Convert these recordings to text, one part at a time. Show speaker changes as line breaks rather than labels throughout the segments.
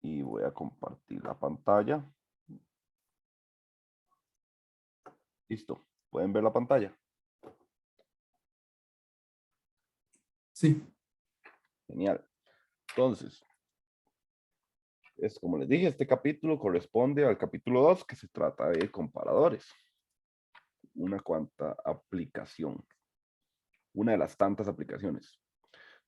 y voy a compartir la pantalla. Listo, ¿pueden ver la pantalla?
Sí.
Genial. Entonces, como les dije, este capítulo corresponde al capítulo 2, que se trata de comparadores. Una cuanta aplicación. Una de las tantas aplicaciones.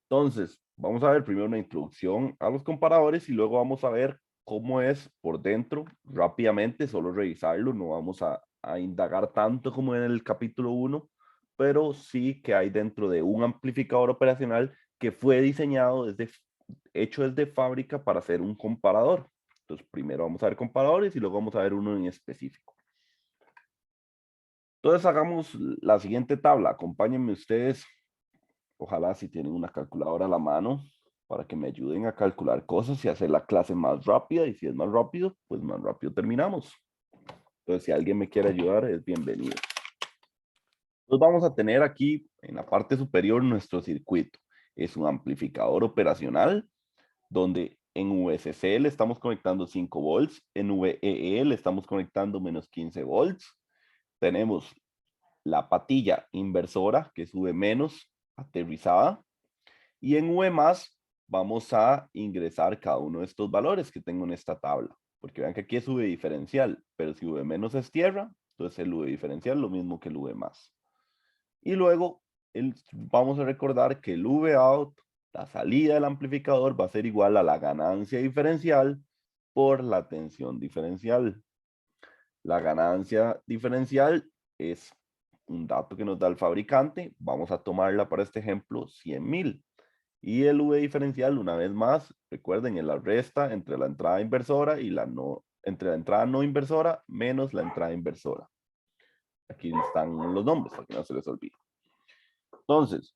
Entonces, vamos a ver primero una introducción a los comparadores y luego vamos a ver cómo es por dentro rápidamente, solo revisarlo, no vamos a indagar tanto como en el capítulo 1, pero sí que hay dentro de un amplificador operacional que fue diseñado hecho desde fábrica para ser un comparador. Entonces, primero vamos a ver comparadores y luego vamos a ver uno en específico. Entonces, hagamos la siguiente tabla. Acompáñenme ustedes. Ojalá si tienen una calculadora a la mano para que me ayuden a calcular cosas y hacer la clase más rápida. Y si es más rápido, pues más rápido terminamos. Entonces, si alguien me quiere ayudar, es bienvenido. Entonces, vamos a tener aquí en la parte superior nuestro circuito. Es un amplificador operacional donde en VCC le estamos conectando 5 volts, en VEE le estamos conectando menos 15 volts. Tenemos la patilla inversora que sube menos aterrizada. Y en V más vamos a ingresar cada uno de estos valores que tengo en esta tabla. Porque vean que aquí es V diferencial, pero si V menos es tierra, entonces el V diferencial es lo mismo que el V más. Y luego vamos a recordar que el V out, la salida del amplificador, va a ser igual a la ganancia diferencial por la tensión diferencial. La ganancia diferencial es un dato que nos da el fabricante. Vamos a tomarla para este ejemplo 100,000. Y el V diferencial, una vez más, recuerden, es la resta entre la entrada inversora y entre la entrada no inversora menos la entrada inversora. Aquí están los nombres para que no se les olvide. Entonces,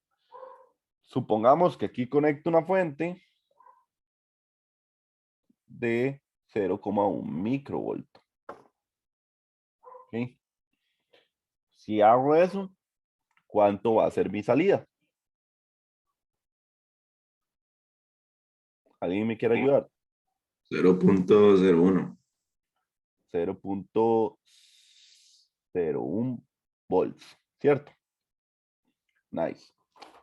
supongamos que aquí conecto una fuente de 0,1 microvolt. ¿Okay? Si hago eso, ¿cuánto va a ser mi salida? ¿Alguien me quiere ayudar?
0.01.
0.01 volts, ¿cierto? Nice.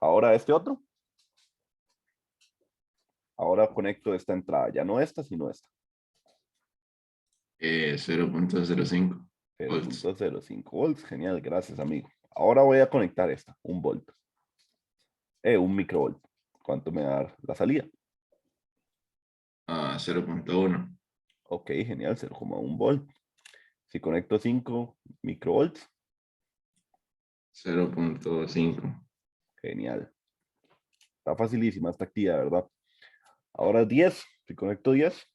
Ahora este otro. Ahora conecto esta entrada, ya no esta, sino esta.
0.05 volts.
0.05 volts, genial, gracias amigo. Ahora voy a conectar esta, un volt. Un microvolt. ¿Cuánto me da la salida?
0.1.
Ok, genial, 0,1 volt. Si conecto 5 microvolts,
0.5.
genial. Está facilísima esta actividad, ¿verdad? Ahora 10, si conecto 10,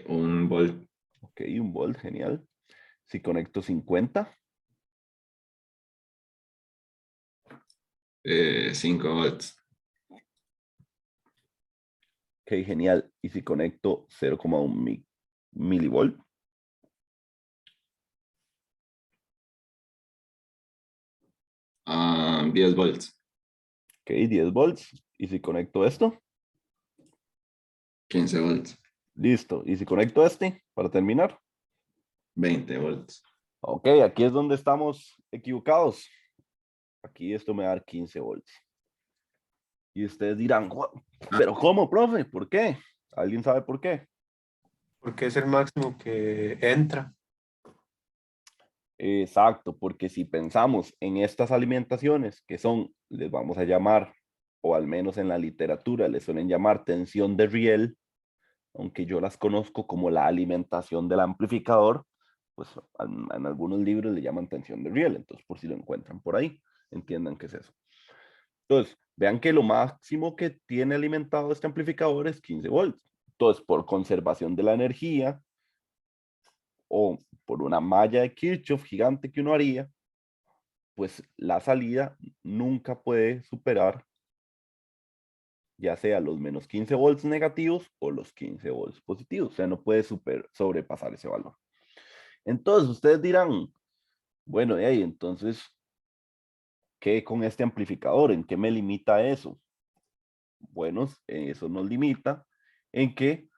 1 volt.
ok, un volt, genial. Si conecto 50,
5 volts.
ok, genial. Y si conecto 0,1 milivolt,
10 volts.
ok, 10 volts. Y si conecto esto,
15 volts.
listo. Y si conecto este, para terminar,
20 volts.
ok, aquí es donde estamos equivocados. Aquí esto me va a dar 15 volts. Y ustedes dirán, ¿pero cómo, profe? ¿Por qué? ¿Alguien sabe por qué?
Porque es el máximo que entra.
Exacto, porque si pensamos en estas alimentaciones que son, les vamos a llamar, o al menos en la literatura les suelen llamar tensión de riel, aunque yo las conozco como la alimentación del amplificador, pues en algunos libros le llaman tensión de riel, entonces por si lo encuentran por ahí, entiendan qué es eso. Entonces, vean que lo máximo que tiene alimentado este amplificador es 15 volts. Entonces, por conservación de la energía o por una malla de Kirchhoff gigante que uno haría, pues la salida nunca puede superar ya sea los menos 15 volts negativos o los 15 volts positivos. O sea, no puede sobrepasar ese valor. Entonces, ustedes dirán, bueno, hey, entonces, ¿qué con este amplificador? ¿En qué me limita eso? Bueno, eso nos limita en que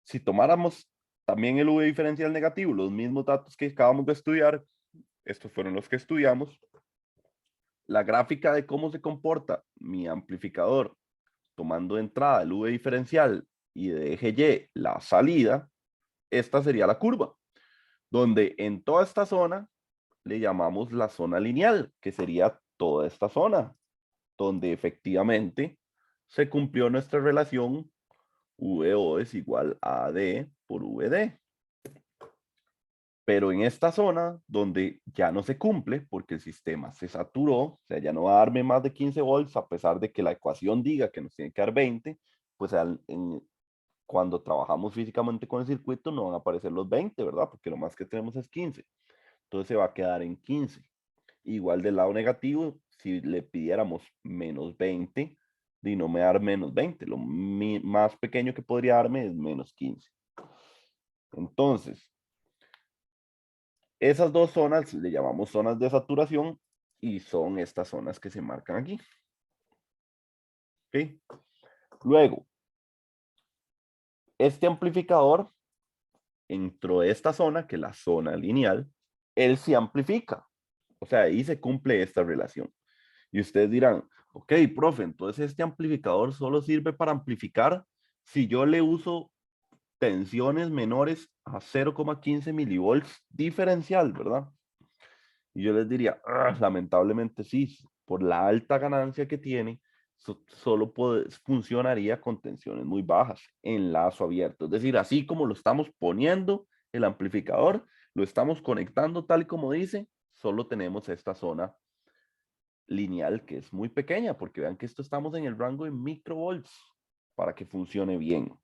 si tomáramos también el V diferencial negativo, los mismos datos que acabamos de estudiar, estos fueron los que estudiamos, la gráfica de cómo se comporta mi amplificador tomando de entrada el V diferencial y de eje Y la salida, esta sería la curva, donde en toda esta zona le llamamos la zona lineal, que sería toda esta zona, donde efectivamente se cumplió nuestra relación VO es igual a AD por VD. Pero en esta zona donde ya no se cumple porque el sistema se saturó, o sea, ya no va a darme más de 15 volts a pesar de que la ecuación diga que nos tiene que dar 20, pues cuando trabajamos físicamente con el circuito no van a aparecer los 20, ¿verdad? Porque lo más que tenemos es 15. Entonces se va a quedar en 15. Igual del lado negativo, si le pidiéramos menos 20, y no me dar menos 20, lo más pequeño que podría darme es menos 15. Entonces, esas dos zonas le llamamos zonas de saturación y son estas zonas que se marcan aquí. ¿Okay? Luego, este amplificador, dentro de esta zona, que es la zona lineal, él sí amplifica. O sea, ahí se cumple esta relación. Y ustedes dirán, ok, profe, entonces este amplificador solo sirve para amplificar si yo le uso tensiones menores a 0,15 milivolts diferencial, ¿verdad? Y yo les diría, lamentablemente sí, por la alta ganancia que tiene, solo funcionaría con tensiones muy bajas en lazo abierto. Es decir, así como lo estamos poniendo el amplificador, lo estamos conectando tal y como dice, solo tenemos esta zona lineal que es muy pequeña, porque vean que esto estamos en el rango de microvolts para que funcione bien.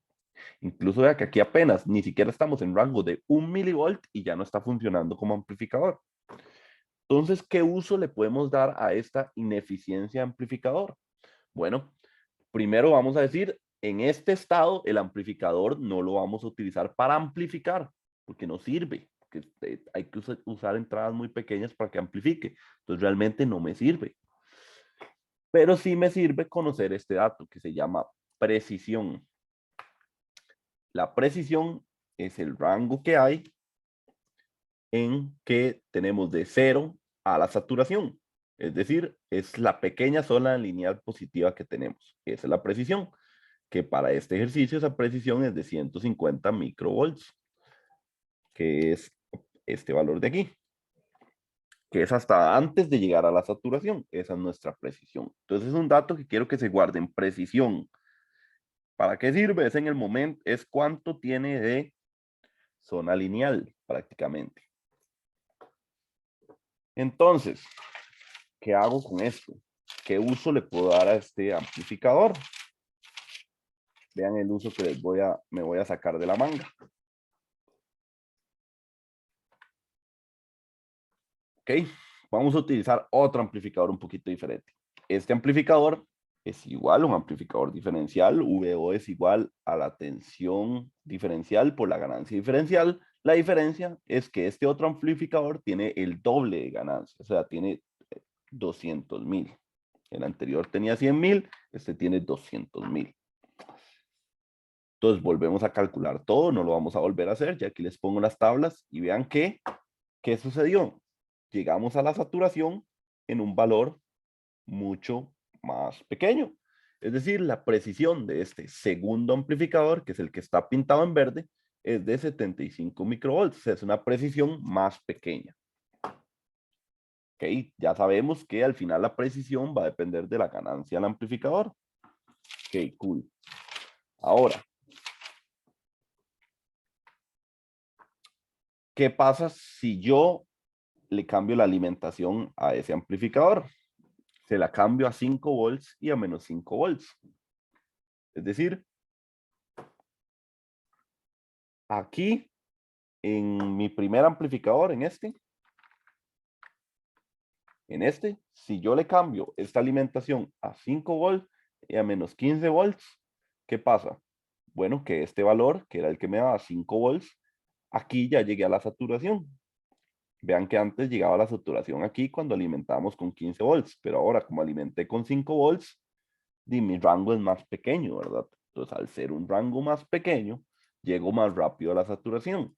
Incluso vea que aquí apenas ni siquiera estamos en rango de 1 milivolt y ya no está funcionando como amplificador. Entonces, ¿qué uso le podemos dar a esta ineficiencia amplificador? Bueno, primero vamos a decir, en este estado, el amplificador no lo vamos a utilizar para amplificar, porque no sirve, porque hay que usar entradas muy pequeñas para que amplifique. Entonces, realmente no me sirve. Pero sí me sirve conocer este dato que se llama precisión. La precisión es el rango que hay en que tenemos de 0 a la saturación. Es decir, es la pequeña zona lineal positiva que tenemos. Esa es la precisión, que para este ejercicio esa precisión es de 150 microvolts, que es este valor de aquí, que es hasta antes de llegar a la saturación. Esa es nuestra precisión. Entonces es un dato que quiero que se guarden. Precisión. ¿Para qué sirve? Es en el momento, es cuánto tiene de zona lineal prácticamente. Entonces, ¿qué hago con esto? ¿Qué uso le puedo dar a este amplificador? Vean el uso que me voy a sacar de la manga. Ok, vamos a utilizar otro amplificador un poquito diferente. Este amplificador es igual a un amplificador diferencial. VO es igual a la tensión diferencial por la ganancia diferencial. La diferencia es que este otro amplificador tiene el doble de ganancia, o sea, tiene 200,000. El anterior tenía 100,000, este tiene 200,000. Entonces volvemos a calcular todo, no lo vamos a volver a hacer, ya aquí les pongo las tablas y vean ¿qué sucedió? Llegamos a la saturación en un valor mucho más pequeño. Es decir, la precisión de este segundo amplificador, que es el que está pintado en verde, es de 75 microvolts, o sea, es una precisión más pequeña. Ok, ya sabemos que al final la precisión va a depender de la ganancia del amplificador. Ok, cool. Ahora, ¿qué pasa si yo le cambio la alimentación a ese amplificador? Se la cambio a 5 volts y a menos 5 volts. Es decir, aquí en mi primer amplificador, en este, si yo le cambio esta alimentación a 5 volts y a menos 15 volts, ¿qué pasa? Bueno, que este valor, que era el que me daba 5 volts, aquí ya llegué a la saturación. Vean que antes llegaba la saturación aquí cuando alimentábamos con 15 volts, pero ahora como alimenté con 5 volts, y mi rango es más pequeño, ¿verdad? Entonces, al ser un rango más pequeño, llego más rápido a la saturación.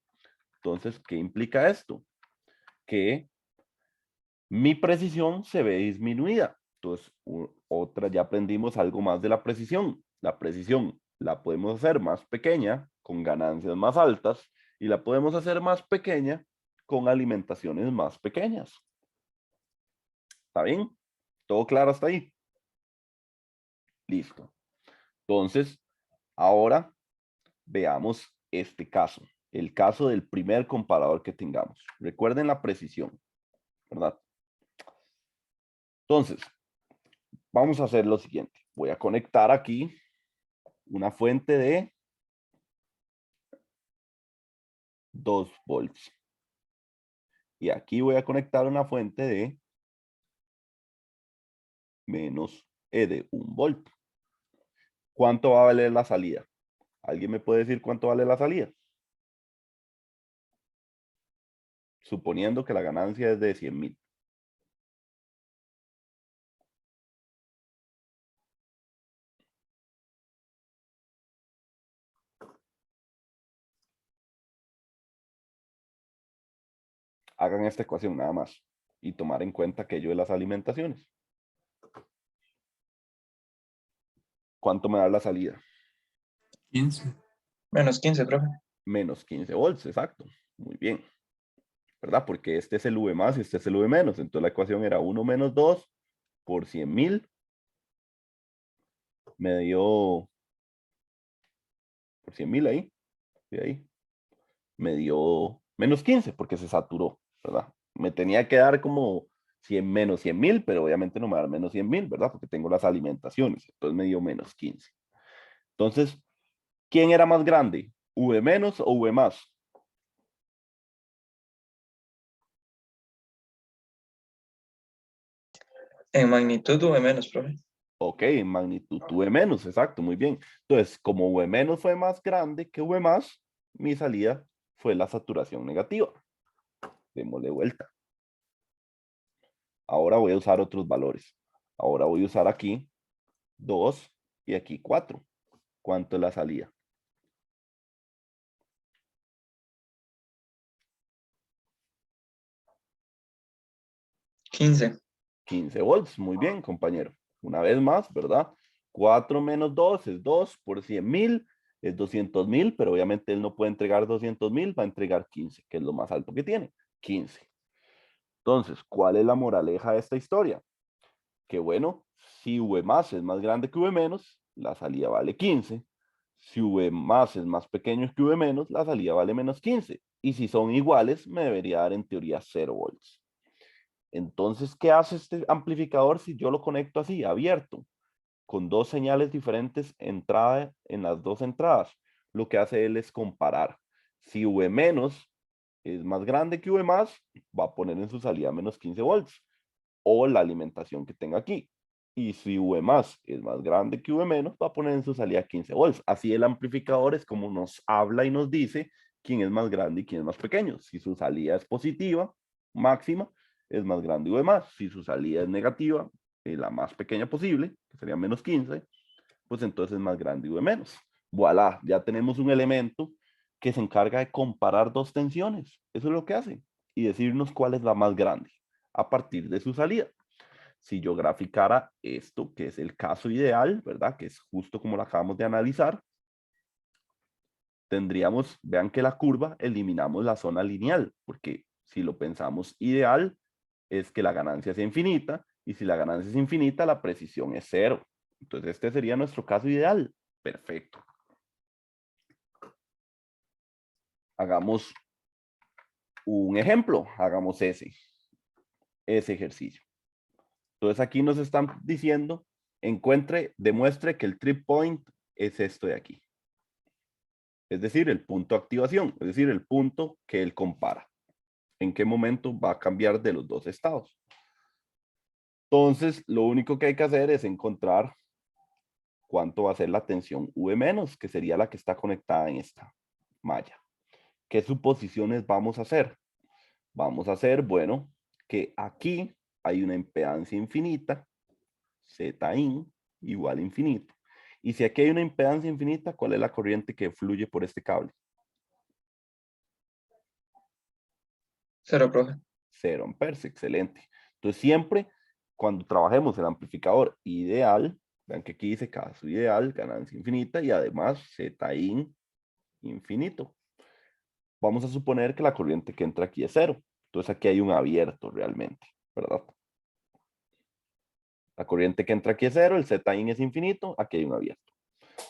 Entonces, ¿qué implica esto? Que mi precisión se ve disminuida. Entonces, otra, ya aprendimos algo más de la precisión. La precisión la podemos hacer más pequeña con ganancias más altas y la podemos hacer más pequeña con alimentaciones más pequeñas. ¿Está bien? ¿Todo claro hasta ahí? Listo. Entonces, ahora veamos este caso, el caso del primer comparador que tengamos. Recuerden la precisión, ¿verdad? Entonces, vamos a hacer lo siguiente. Voy a conectar aquí una fuente de 2 volts. Y aquí voy a conectar una fuente de de 1 volt. ¿Cuánto va a valer la salida? ¿Alguien me puede decir cuánto vale la salida? Suponiendo que la ganancia es de 100,000. Hagan esta ecuación nada más y tomar en cuenta aquello de las alimentaciones. ¿Cuánto me da la salida?
15.
Menos 15, profe.
Menos 15 volts, exacto. Muy bien. ¿Verdad? Porque este es el V más y este es el V menos. Entonces la ecuación era 1 menos 2 por 100,000. Me dio por 100,000 ahí. De ahí. Me dio menos 15 porque se saturó, ¿verdad? Me tenía que dar como 100 menos 100,000, pero obviamente no me va a dar menos 100,000, ¿verdad? Porque tengo las alimentaciones. Entonces me dio menos 15. Entonces, ¿quién era más grande? ¿V menos o V más?
En magnitud V menos, profe.
Ok, en magnitud V menos, exacto, muy bien. Entonces, como V menos fue más grande que V más, mi salida fue la saturación negativa. Démosle vuelta. Ahora voy a usar otros valores. Ahora voy a usar aquí 2 y aquí 4. ¿Cuánto es la salida?
15.
15 volts. Muy bien, compañero. Una vez más, ¿verdad? 4 menos 2 es 2 por 100,000, es 200,000, pero obviamente él no puede entregar 200,000, va a entregar 15, que es lo más alto que tiene, 15. Entonces, ¿cuál es la moraleja de esta historia? Que bueno, si V más es más grande que V menos, la salida vale 15. Si V más es más pequeño que V menos, la salida vale menos 15. Y si son iguales, me debería dar en teoría 0 volts. Entonces, ¿qué hace este amplificador si yo lo conecto así, abierto, con dos señales diferentes entrada en las dos entradas? Lo que hace él es comparar. Si V menos es más grande que V más, va a poner en su salida menos 15 volts o la alimentación que tenga aquí. Y si V más es más grande que V menos, va a poner en su salida 15 volts. Así el amplificador es como nos habla y nos dice quién es más grande y quién es más pequeño. Si su salida es positiva, máxima, es más grande V más. Si su salida es negativa, la más pequeña posible, que sería menos 15, pues entonces es más grande V menos. Voilà, ya tenemos un elemento que se encarga de comparar dos tensiones. Eso es lo que hace. Y decirnos cuál es la más grande a partir de su salida. Si yo graficara esto, que es el caso ideal, ¿verdad? Que es justo como lo acabamos de analizar, tendríamos, vean que la curva eliminamos la zona lineal, porque si lo pensamos ideal, es que la ganancia sea infinita, y si la ganancia es infinita, la precisión es 0. Entonces este sería nuestro caso ideal. Perfecto. Hagamos un ejemplo, hagamos ese ejercicio. Entonces aquí nos están diciendo, demuestre que el trip point es esto de aquí. Es decir, el punto de activación, es decir, el punto que él compara. ¿En qué momento va a cambiar de los dos estados? Entonces, lo único que hay que hacer es encontrar cuánto va a ser la tensión V-, que sería la que está conectada en esta malla. ¿Qué suposiciones vamos a hacer? Vamos a hacer, bueno, que aquí hay una impedancia infinita, Z in, igual a infinito. Y si aquí hay una impedancia infinita, ¿cuál es la corriente que fluye por este cable?
0, profe.
0 amperes, excelente. Entonces siempre cuando trabajemos el amplificador ideal, vean que aquí dice caso ideal, ganancia infinita y además Zin infinito. Vamos a suponer que la corriente que entra aquí es 0. Entonces aquí hay un abierto realmente, ¿verdad? La corriente que entra aquí es 0, el Zin es infinito, aquí hay un abierto.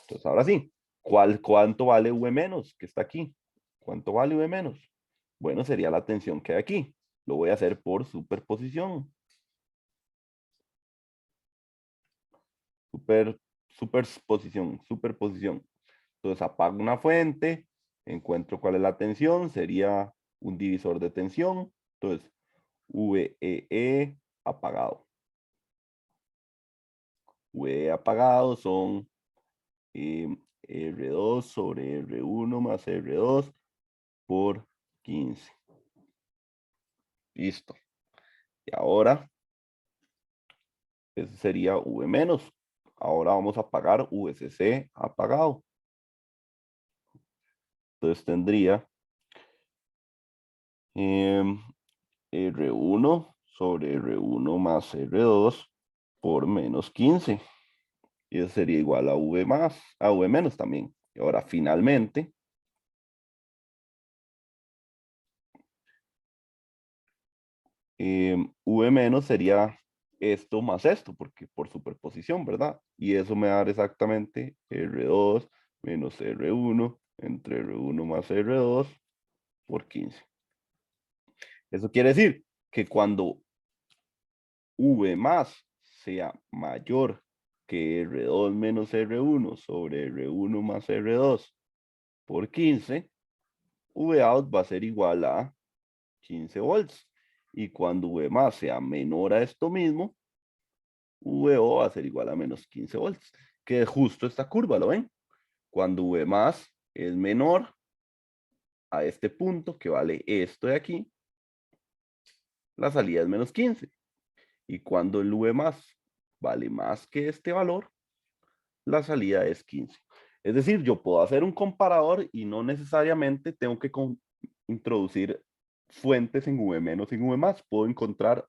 Entonces ahora sí, ¿cuánto vale V menos que está aquí? ¿Cuánto vale V menos? Bueno, sería la tensión que hay aquí. Lo voy a hacer por superposición. Superposición. Entonces apago una fuente, encuentro cuál es la tensión, sería un divisor de tensión. Entonces, VEE apagado. VE apagado son R2 sobre R1 más R2 por 15. Listo. Y ahora, ese sería V menos. Ahora vamos a apagar VCC apagado. Entonces tendría R1 sobre R1 más R2 por menos 15. Y eso sería igual a V más, a V menos también. Y ahora finalmente, V menos sería esto más esto, porque por superposición, ¿verdad? Y eso me da exactamente R2 menos R1 entre R1 más R2 por 15. Eso quiere decir que cuando V más sea mayor que R2 menos R1 sobre R1 más R2 por 15, V out va a ser igual a 15 volts. Y cuando V más sea menor a esto mismo, VO va a ser igual a menos 15 volts. Que es justo esta curva, ¿lo ven? Cuando V más es menor a este punto que vale esto de aquí, la salida es menos 15. Y cuando el V más vale más que este valor, la salida es 15. Es decir, yo puedo hacer un comparador y no necesariamente tengo que introducir fuentes en V menos y en V más. Puedo encontrar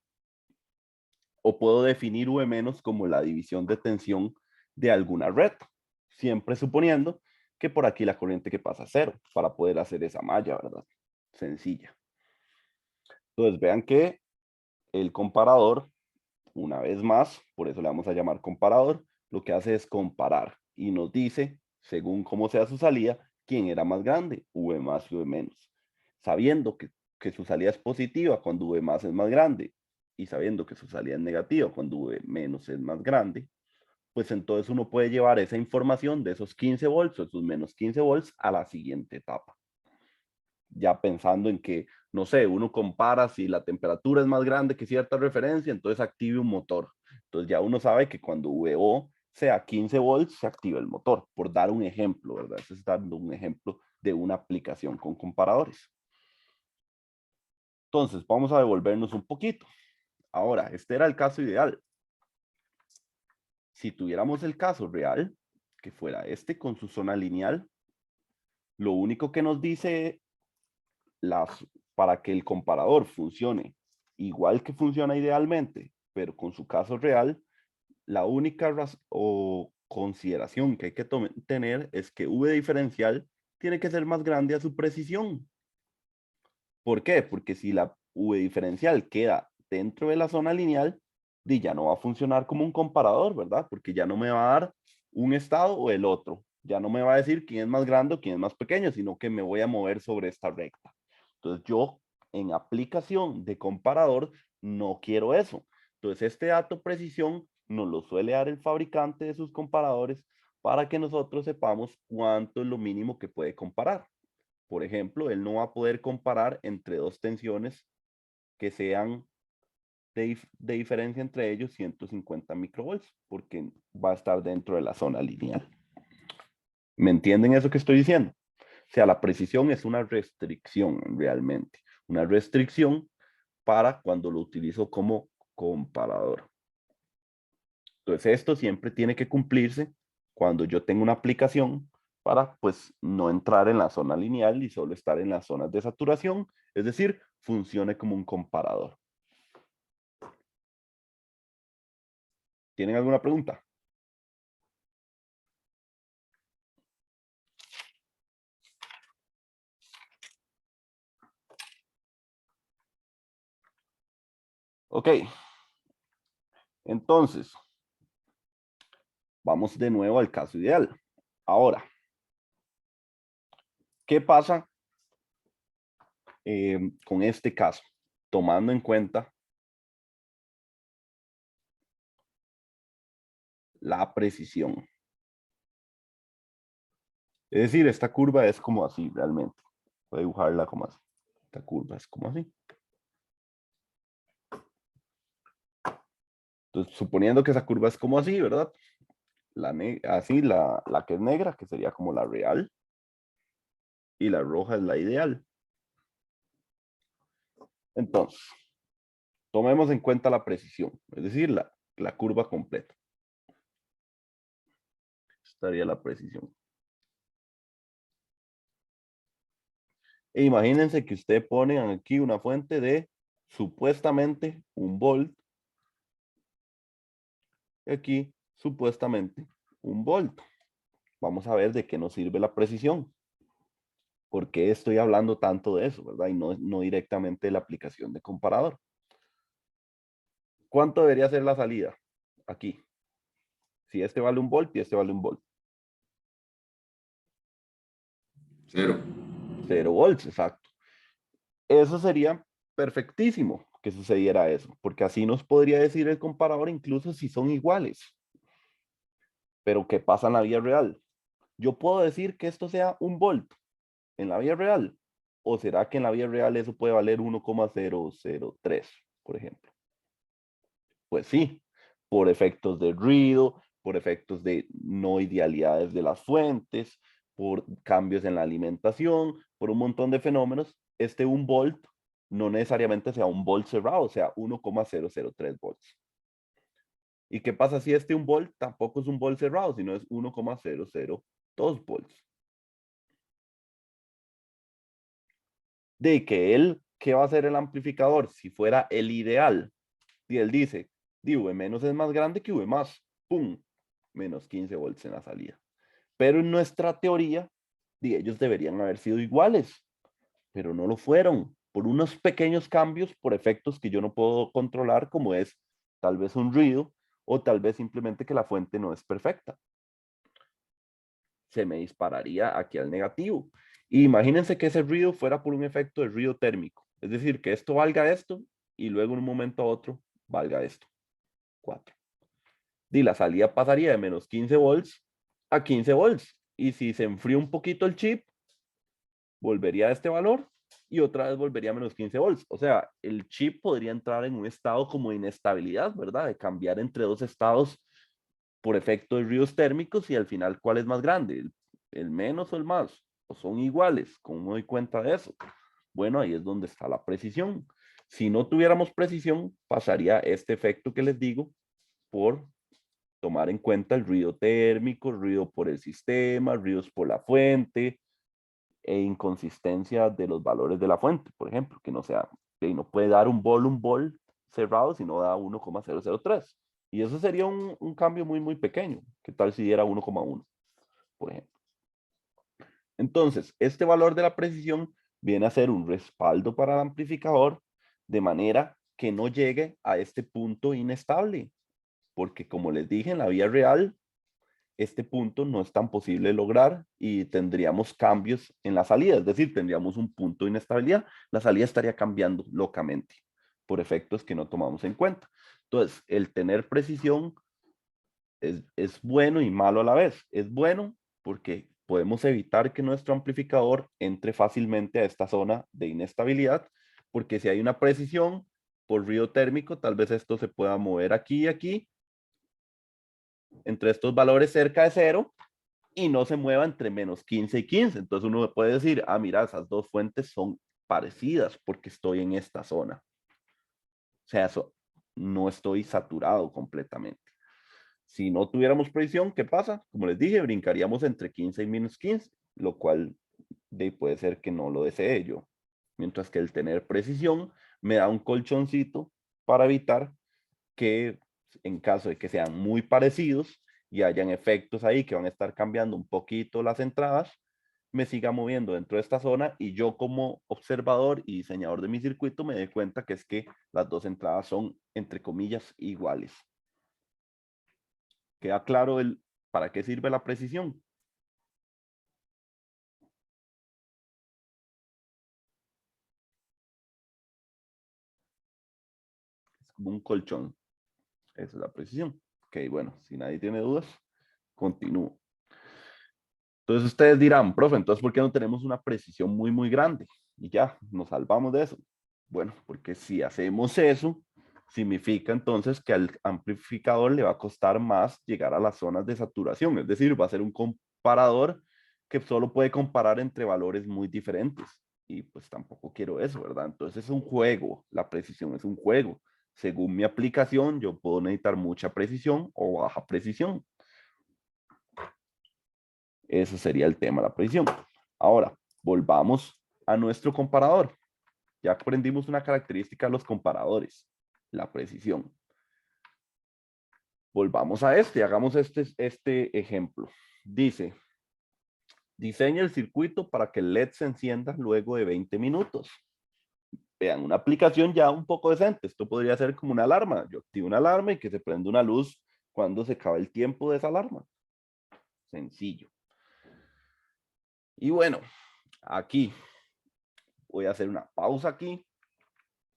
o puedo definir V menos como la división de tensión de alguna red, siempre suponiendo que por aquí la corriente que pasa es 0 para poder hacer esa malla, ¿verdad? Sencilla. Entonces vean que el comparador, una vez más, por eso le vamos a llamar comparador, lo que hace es comparar y nos dice, según cómo sea su salida, quién era más grande, V más y V menos. Sabiendo que su salida es positiva cuando V más es más grande y sabiendo que su salida es negativa cuando V menos es más grande, pues entonces uno puede llevar esa información de esos 15 volts o esos menos 15 volts a la siguiente etapa. Ya pensando en que, no sé, uno compara si la temperatura es más grande que cierta referencia, entonces active un motor. Entonces ya uno sabe que cuando VO sea 15 volts, se activa el motor, por dar un ejemplo, ¿verdad? Se está dando un ejemplo de una aplicación con comparadores. Entonces, vamos a devolvernos un poquito. Ahora, este era el caso ideal. Si tuviéramos el caso real, que fuera este con su zona lineal, lo único que nos dice para que el comparador funcione igual que funciona idealmente, pero con su caso real, la única consideración que hay que tener es que V diferencial tiene que ser más grande a su precisión. ¿Por qué? Porque si la V diferencial queda dentro de la zona lineal, ya no va a funcionar como un comparador, ¿verdad? Porque ya no me va a dar un estado o el otro. Ya no me va a decir quién es más grande o quién es más pequeño, sino que me voy a mover sobre esta recta. Entonces yo en aplicación de comparador no quiero eso. Entonces este dato precisión nos lo suele dar el fabricante de sus comparadores para que nosotros sepamos cuánto es lo mínimo que puede comparar. Por ejemplo, él no va a poder comparar entre dos tensiones que sean de diferencia entre ellos 150 microvolts, porque va a estar dentro de la zona lineal. ¿Me entienden eso que estoy diciendo? O sea, la precisión es una restricción realmente. Una restricción para cuando lo utilizo como comparador. Entonces esto siempre tiene que cumplirse cuando yo tengo una aplicación para pues no entrar en la zona lineal y solo estar en las zonas de saturación, es decir, funcione como un comparador. ¿Tienen alguna pregunta? Ok, entonces, vamos de nuevo al caso ideal. Ahora, ¿qué pasa con este caso? Tomando en cuenta la precisión. Es decir, esta curva es como así realmente. Voy a dibujarla como así. Esta curva es como así. Entonces, suponiendo que esa curva es como así, ¿verdad? Así, la que es negra, que sería como la real. Y la roja es la ideal. Entonces, tomemos en cuenta la precisión, es decir, la curva completa. Estaría la precisión. E imagínense que usted pone aquí una fuente de supuestamente 1 volt. Y aquí supuestamente 1 volt. Vamos a ver de qué nos sirve la precisión. ¿Por qué estoy hablando tanto de eso, verdad? Y no directamente de la aplicación de comparador. ¿Cuánto debería ser la salida? Aquí. Si este vale 1 volt y este vale 1 volt.
0.
0 volts, exacto. Eso sería perfectísimo que sucediera eso, porque así nos podría decir el comparador incluso si son iguales. Pero ¿qué pasa en la vida real? Yo puedo decir que esto sea 1 volt en la vida real, o será que en la vida real eso puede valer 1,003, por ejemplo. Pues sí, por efectos de ruido, por efectos de no idealidades de las fuentes, por cambios en la alimentación, por un montón de fenómenos, este 1 volt no necesariamente sea 1 volt cerrado, sea 1,003 volts. ¿Y qué pasa si este 1 volt tampoco es 1 volt cerrado, sino es 1,002 volts? De que él, ¿qué va a hacer el amplificador? Si fuera el ideal, y él dice, V menos es más grande que V más, ¡pum! Menos 15 volts en la salida. Pero en nuestra teoría, ellos deberían haber sido iguales, pero no lo fueron, por unos pequeños cambios, por efectos que yo no puedo controlar, como es tal vez un ruido, o tal vez simplemente que la fuente no es perfecta. Se me dispararía aquí al negativo. Y imagínense que ese ruido fuera por un efecto de ruido térmico. Es decir, que esto valga esto y luego en un momento a otro valga esto. 4. Y la salida pasaría de menos 15 volts a 15 volts. Y si se enfría un poquito el chip, volvería a este valor y otra vez volvería a menos 15 volts. O sea, el chip podría entrar en un estado como de inestabilidad, ¿verdad? De cambiar entre dos estados por efecto de ruidos térmicos y al final, ¿cuál es más grande? ¿El menos o el más? ¿O son iguales? ¿Cómo me doy cuenta de eso? Bueno, ahí es donde está la precisión. Si no tuviéramos precisión, pasaría este efecto que les digo por tomar en cuenta el ruido térmico, ruido por el sistema, ruidos por la fuente e inconsistencia de los valores de la fuente, por ejemplo, que no sea, que no puede dar un volt cerrado, sino da 1,003. Y eso sería un cambio muy pequeño. ¿Qué tal si diera 1,1, por ejemplo? Entonces, este valor de la precisión viene a ser un respaldo para el amplificador de manera que no llegue a este punto inestable. Porque como les dije, en la vida real, este punto no es tan posible lograr y tendríamos cambios en la salida, es decir, tendríamos un punto de inestabilidad, la salida estaría cambiando locamente por efectos que no tomamos en cuenta. Entonces, el tener precisión es bueno y malo a la vez. Es bueno porque podemos evitar que nuestro amplificador entre fácilmente a esta zona de inestabilidad, porque si hay una precisión por ruido térmico, tal vez esto se pueda mover aquí y aquí, entre estos valores cerca de 0, y no se mueva entre menos 15 y 15. Entonces uno puede decir, ah, mira, esas dos fuentes son parecidas porque estoy en esta zona. O sea, eso, no estoy saturado completamente. Si no tuviéramos precisión, ¿qué pasa? Como les dije, brincaríamos entre 15 y -15, lo cual puede ser que no lo desee yo. Mientras que el tener precisión me da un colchoncito para evitar que en caso de que sean muy parecidos y hayan efectos ahí que van a estar cambiando un poquito las entradas, me siga moviendo dentro de esta zona y yo como observador y diseñador de mi circuito me dé cuenta que es que las dos entradas son, entre comillas, iguales. ¿Queda claro para qué sirve la precisión? Es como un colchón. Esa es la precisión. Ok, bueno, si nadie tiene dudas, continúo. Entonces ustedes dirán, profe, entonces ¿por qué no tenemos una precisión muy, muy grande? Y ya, nos salvamos de eso. Bueno, porque si hacemos eso, significa entonces que al amplificador le va a costar más llegar a las zonas de saturación. Es decir, va a ser un comparador que solo puede comparar entre valores muy diferentes. Y pues tampoco quiero eso, ¿verdad? Entonces es un juego, la precisión es un juego. Según mi aplicación, yo puedo necesitar mucha precisión o baja precisión. Eso sería el tema de la precisión. Ahora, volvamos a nuestro comparador. Ya aprendimos una característica de los comparadores, la precisión. Volvamos a hagamos este ejemplo. Dice, diseña el circuito para que el LED se encienda luego de 20 minutos. Vean, una aplicación ya un poco decente. Esto podría ser como una alarma. Yo activo una alarma y que se prenda una luz cuando se acabe el tiempo de esa alarma. Sencillo. Y bueno, aquí voy a hacer una pausa aquí.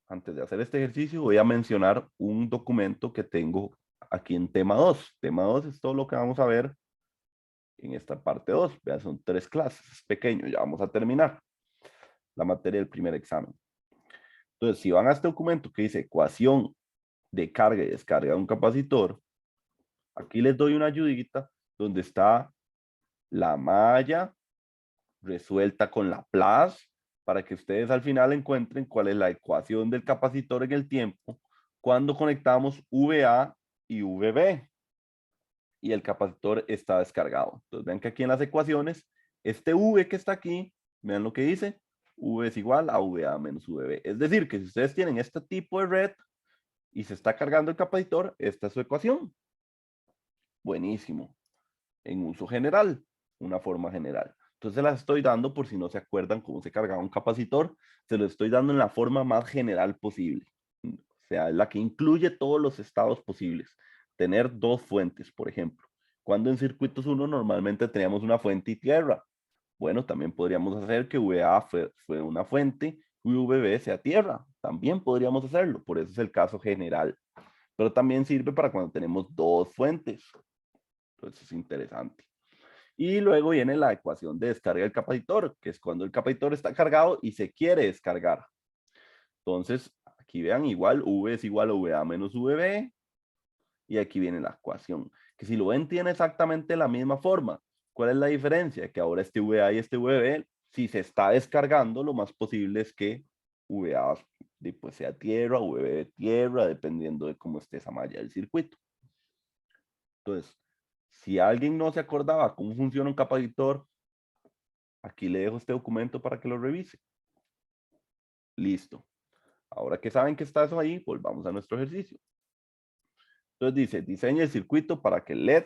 Antes de hacer este ejercicio, voy a mencionar un documento que tengo aquí en tema 2. Tema 2 es todo lo que vamos a ver en esta parte 2. Vean, son 3 clases, es pequeño, ya vamos a terminar la materia del primer examen. Entonces, si van a este documento que dice ecuación de carga y descarga de un capacitor, aquí les doy una ayudita donde está la malla resuelta con la Laplace para que ustedes al final encuentren cuál es la ecuación del capacitor en el tiempo cuando conectamos VA y VB y el capacitor está descargado. Entonces vean que aquí en las ecuaciones, este V que está aquí, vean lo que dice, V es igual a VA menos VB. Es decir, que si ustedes tienen este tipo de red y se está cargando el capacitor, esta es su ecuación. Buenísimo. En uso general, una forma general. Entonces las estoy dando por si no se acuerdan cómo se cargaba un capacitor, se lo estoy dando en la forma más general posible. O sea, la que incluye todos los estados posibles. Tener dos fuentes, por ejemplo. Cuando en circuitos 1 normalmente teníamos una fuente y tierra. Bueno, también podríamos hacer que VA fue una fuente y VB sea tierra. También podríamos hacerlo, por eso es el caso general. Pero también sirve para cuando tenemos dos fuentes. Entonces es interesante. Y luego viene la ecuación de descarga del capacitor, que es cuando el capacitor está cargado y se quiere descargar. Entonces, aquí vean, igual V es igual a VA menos VB. Y aquí viene la ecuación, que si lo ven tiene exactamente la misma forma. ¿Cuál es la diferencia? Que ahora este VA y este VB, si se está descargando, lo más posible es que VA pues, sea tierra o VB tierra, dependiendo de cómo esté esa malla del circuito. Entonces, si alguien no se acordaba cómo funciona un capacitor, aquí le dejo este documento para que lo revise. Listo. Ahora que saben que está eso ahí, volvamos a nuestro ejercicio. Entonces dice, diseña el circuito para que el LED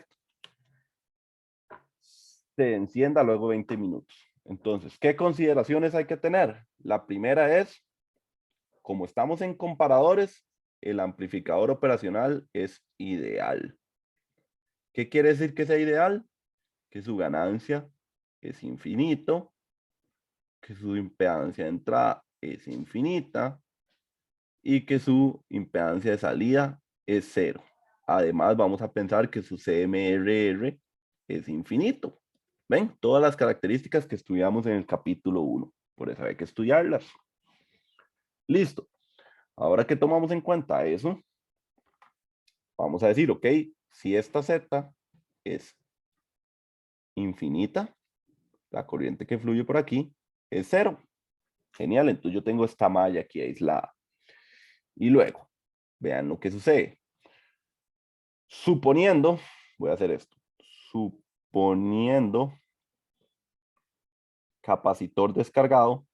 se encienda luego 20 minutos. Entonces, ¿qué consideraciones hay que tener? La primera es, como estamos en comparadores, el amplificador operacional es ideal. ¿Qué quiere decir que sea ideal? Que su ganancia es infinito, que su impedancia de entrada es infinita y que su impedancia de salida es cero. Además, vamos a pensar que su CMRR es infinito. ¿Ven? Todas las características que estudiamos en el capítulo 1. Por eso hay que estudiarlas. Listo. Ahora que tomamos en cuenta eso, vamos a decir, ok, si esta Z es infinita, la corriente que fluye por aquí es cero. Genial, entonces yo tengo esta malla aquí aislada. Y luego, vean lo que sucede. Suponiendo, voy a hacer esto, suponiendo capacitor descargado,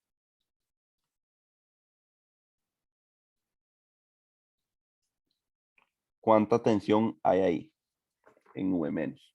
¿cuánta tensión hay ahí en V menos?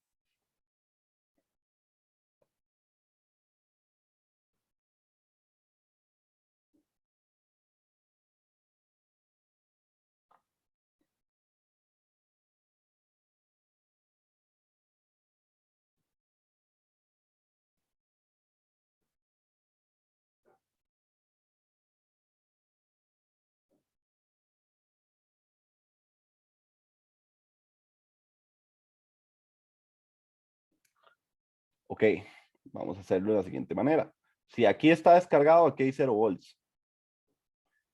Ok, vamos a hacerlo de la siguiente manera. Si aquí está descargado, aquí hay 0 volts.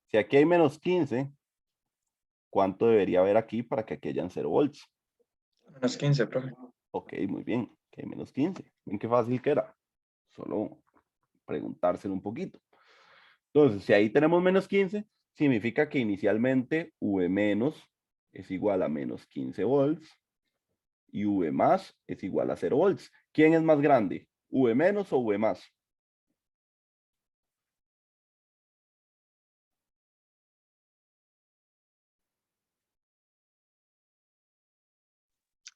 Si aquí hay menos 15, ¿cuánto debería haber aquí para que aquí hayan 0 volts?
Menos 15, profe.
Ok, muy bien, que hay menos 15. Ven qué fácil que era. Solo preguntárselo un poquito. Entonces, si ahí tenemos menos 15, significa que inicialmente V menos es igual a menos 15 volts y V más es igual a 0 volts. ¿Quién es más grande? ¿V menos o V más?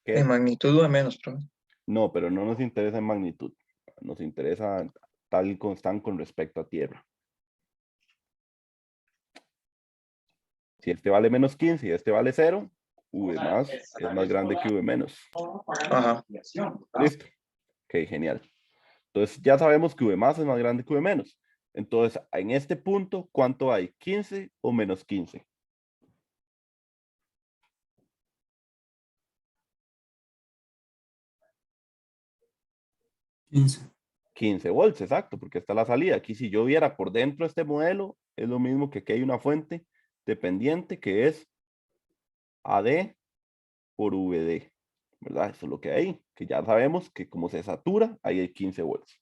¿Qué?
En magnitud o menos, profe.
No, pero no nos interesa en magnitud. Nos interesa tal y como están con respecto a tierra. Si este vale menos 15 y este vale 0, V más es más grande que V menos.
Ajá.
Listo. Ok, genial. Entonces ya sabemos que V más es más grande que V menos. Entonces, en este punto, ¿cuánto hay? ¿15 o menos 15?
15.
15 volts, exacto, porque está la salida. Aquí si yo viera por dentro este modelo, es lo mismo que aquí hay una fuente dependiente que es AD por VD, ¿verdad? Eso es lo que hay, que ya sabemos que como se satura, ahí hay 15 volts.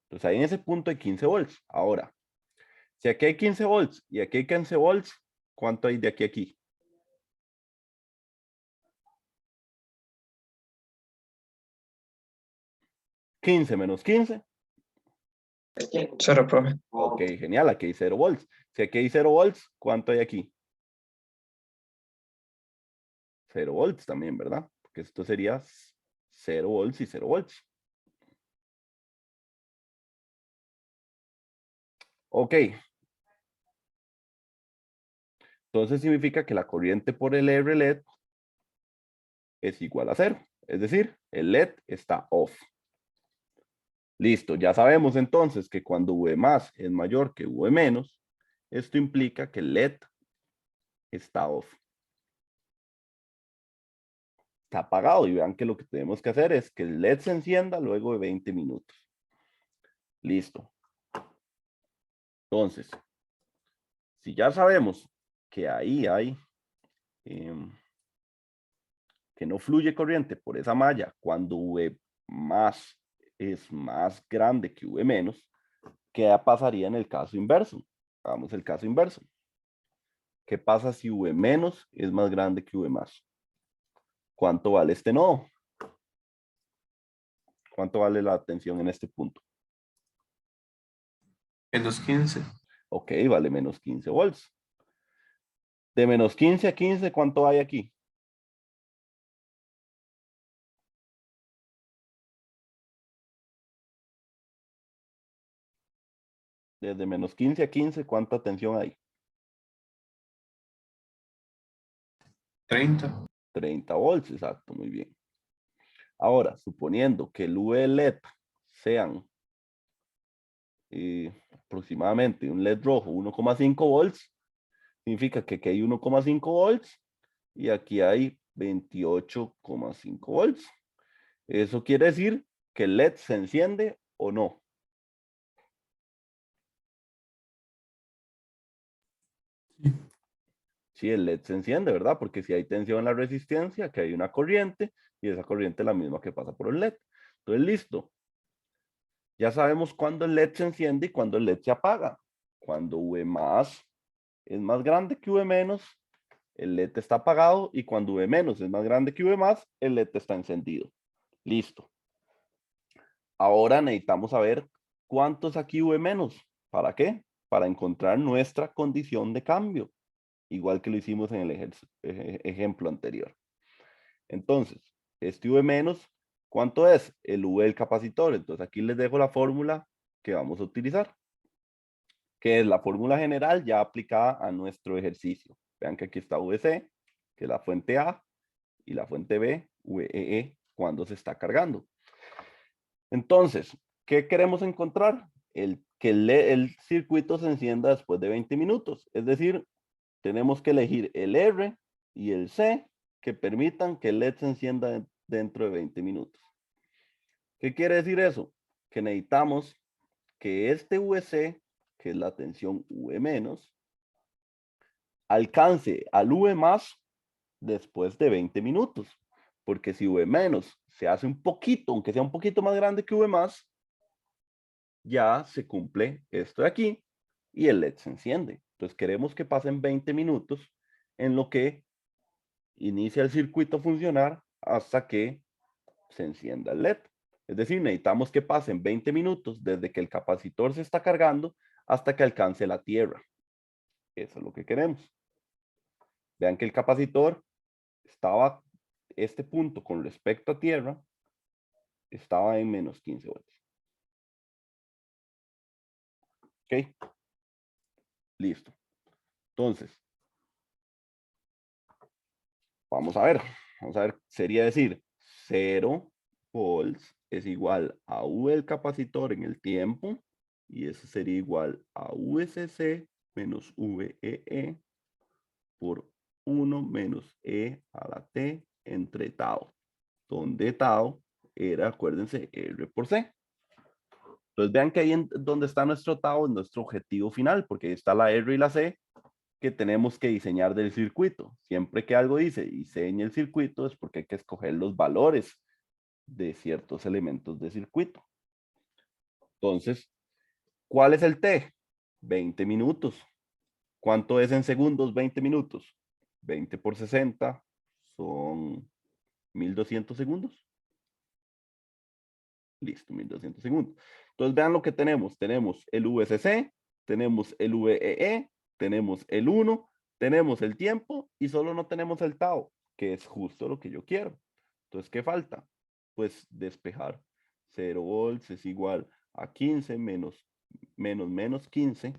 Entonces ahí en ese punto hay 15 volts. Ahora, si aquí hay 15 volts y aquí hay 15 volts, ¿cuánto hay de aquí a aquí? 15 menos 15.
0, profe.
Ok, genial, aquí hay 0 volts. Si aquí hay 0 volts, ¿cuánto hay aquí? 0 volts también, ¿verdad? Porque esto sería 0 volts y 0 volts. Ok. Entonces significa que la corriente por el RLED es igual a 0. Es decir, el LED está off. Listo, ya sabemos entonces que cuando V más es mayor que V menos, esto implica que el LED está off. Está apagado y vean que lo que tenemos que hacer es que el LED se encienda luego de 20 minutos. Listo. Entonces, si ya sabemos que ahí hay, que no fluye corriente por esa malla cuando V más es más grande que V menos, ¿qué pasaría en el caso inverso? Hagamos el caso inverso. ¿Qué pasa si V menos es más grande que V más? ¿Cuánto vale este nodo? ¿Cuánto vale la tensión en este punto?
Menos 15.
Ok, vale menos 15 volts. De menos 15 a 15, ¿cuánto hay aquí? Desde menos 15 a 15, ¿cuánta tensión hay?
30.
30 volts, exacto, muy bien. Ahora, suponiendo que el LED sean aproximadamente un LED rojo 1,5 volts, significa que aquí hay 1,5 volts y aquí hay 28,5 volts. Eso quiere decir que el LED se enciende o no. Sí, el LED se enciende, ¿verdad? Porque si hay tensión en la resistencia, que hay una corriente y esa corriente es la misma que pasa por el LED. Entonces, listo. Ya sabemos cuándo el LED se enciende y cuándo el LED se apaga. Cuando V más es más grande que V menos el LED está apagado y cuando V menos es más grande que V más, el LED está encendido. Listo. Ahora necesitamos saber cuánto es aquí V menos. ¿Para qué? Para encontrar nuestra condición de cambio, igual que lo hicimos en el ejemplo anterior. Entonces, este V menos, ¿cuánto es? El V del capacitor. Entonces aquí les dejo la fórmula que vamos a utilizar, que es la fórmula general ya aplicada a nuestro ejercicio. Vean que aquí está VC, que es la fuente A, y la fuente B, VEE, cuando se está cargando. Entonces, ¿qué queremos encontrar? Que el circuito se encienda después de 20 minutos. Es decir, tenemos que elegir el R y el C que permitan que el LED se encienda dentro de 20 minutos. ¿Qué quiere decir eso? Que necesitamos que este VC, que es la tensión V menos, alcance al V más después de 20 minutos. Porque si V menos se hace un poquito, aunque sea un poquito más grande que V más, ya se cumple esto de aquí y el LED se enciende. Entonces queremos que pasen 20 minutos en lo que inicia el circuito a funcionar hasta que se encienda el LED. Es decir, necesitamos que pasen 20 minutos desde que el capacitor se está cargando hasta que alcance la tierra. Eso es lo que queremos. Vean que el capacitor estaba, este punto con respecto a tierra, estaba en menos 15 voltios. ¿Ok? Listo. Entonces, vamos a ver, sería decir, 0 volts es igual a V del capacitor en el tiempo, y eso sería igual a VCC menos VEE por 1 menos E a la T entre tau, donde tau era, acuérdense, R por C. Entonces vean que ahí donde está nuestro tau es nuestro objetivo final, porque ahí está la R y la C que tenemos que diseñar del circuito. Siempre que algo dice diseña el circuito es porque hay que escoger los valores de ciertos elementos de circuito. Entonces, ¿cuál es el T? 20 minutos. ¿Cuánto es en segundos 20 minutos? 20 por 60 son 1200 segundos. Listo, 1200 segundos. Entonces vean lo que tenemos. Tenemos el VCC, tenemos el VEE, tenemos el 1, tenemos el tiempo y solo no tenemos el tau, que es justo lo que yo quiero. Entonces, ¿qué falta? Pues despejar. 0 volts es igual a 15 menos 15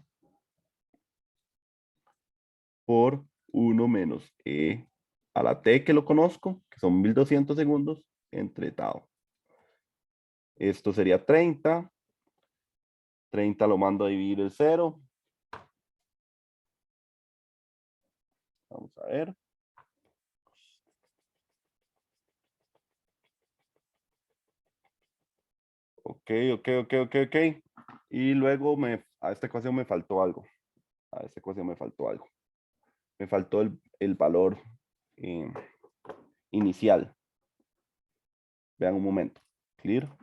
por 1 menos E a la T que lo conozco, que son 1200 segundos, entre tau. Esto sería 30. 30 lo mando a dividir el 0. Vamos a ver. Ok. Y luego a esta ecuación me faltó algo. Me faltó el valor inicial. Vean un momento. Clear.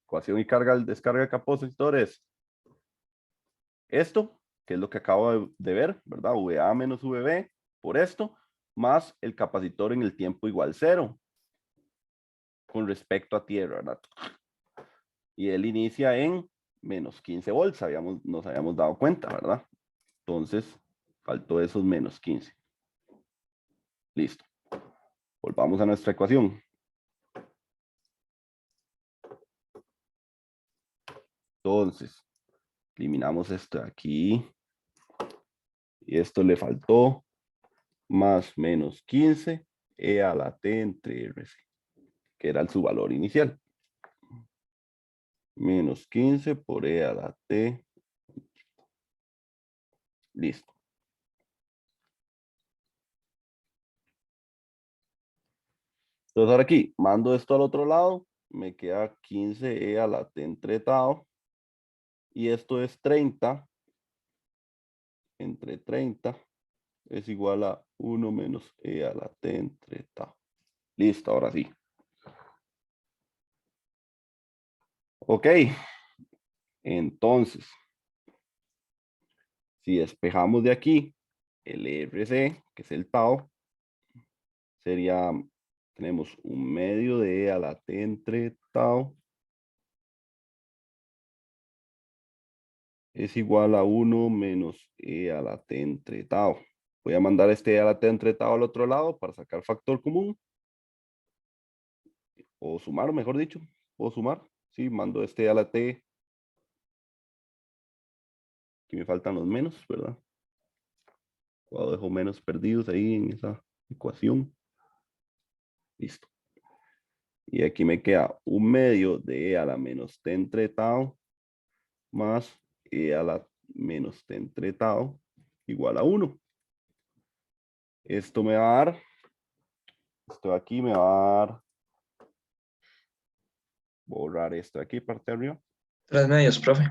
Ecuación y descarga de capacitores. Esto, que es lo que acabo de ver, ¿verdad? VA menos VB por esto, más el capacitor en el tiempo igual 0. Con respecto a tierra, ¿verdad? Y él inicia en menos 15 volts, nos habíamos dado cuenta, ¿verdad? Entonces, faltó esos menos 15. Listo. Volvamos a nuestra ecuación. Entonces, eliminamos esto de aquí. Y esto le faltó más menos 15 E a la T entre RC, que era su valor inicial. Menos 15 por E a la T. Listo. Entonces ahora aquí, mando esto al otro lado, me queda 15E a la T entre tau. Y esto es 30 entre 30 es igual a 1 menos E a la T entre tau. Listo, ahora sí. Ok. Entonces, Si despejamos de aquí el RC, que es el tau, sería, tenemos un medio de E a la T entre tau es igual a 1 menos E a la T entre tau. Voy a mandar este E a la T entre tau al otro lado para sacar factor común. O sumar, mejor dicho. O sumar. Sí, mando este E a la T. Aquí me faltan los menos, ¿verdad? O dejo menos perdidos ahí en esa ecuación. Listo. Y aquí me queda un medio de E a la menos T entre tau más E a la menos T entre tau igual a 1. Esto me va a dar, esto de aquí me va a dar, borrar esto de aquí, parte de arriba.
3 medios, profe.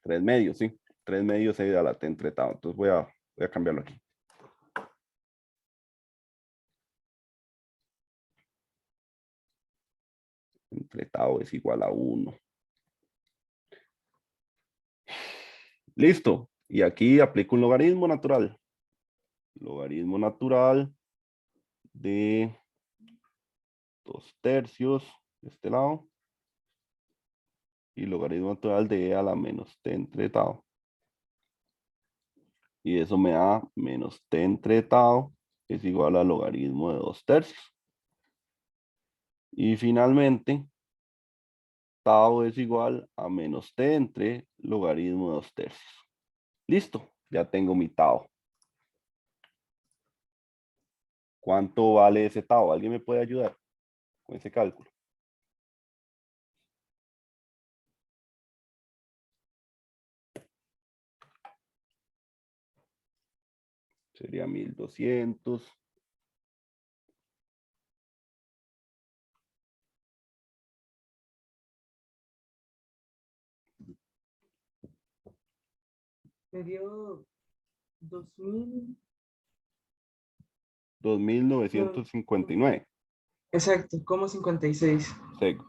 3 medios, sí. 3 medios E a la T entre tau. Entonces voy a cambiarlo aquí. Entre tau es igual a 1. Listo. Y aquí aplico un logaritmo natural. Logaritmo natural de 2/3 de este lado. Y logaritmo natural de E a la menos T entre tau. Y eso me da menos T entre tau es igual al logaritmo de 2/3. Y finalmente, tau es igual a menos T entre logaritmo de 2/3. Listo, ya tengo mi tau. ¿Cuánto vale ese tau? ¿Alguien me puede ayudar con ese cálculo? Sería 1200.
Me dio 2000.
2959.
Exacto, como 56.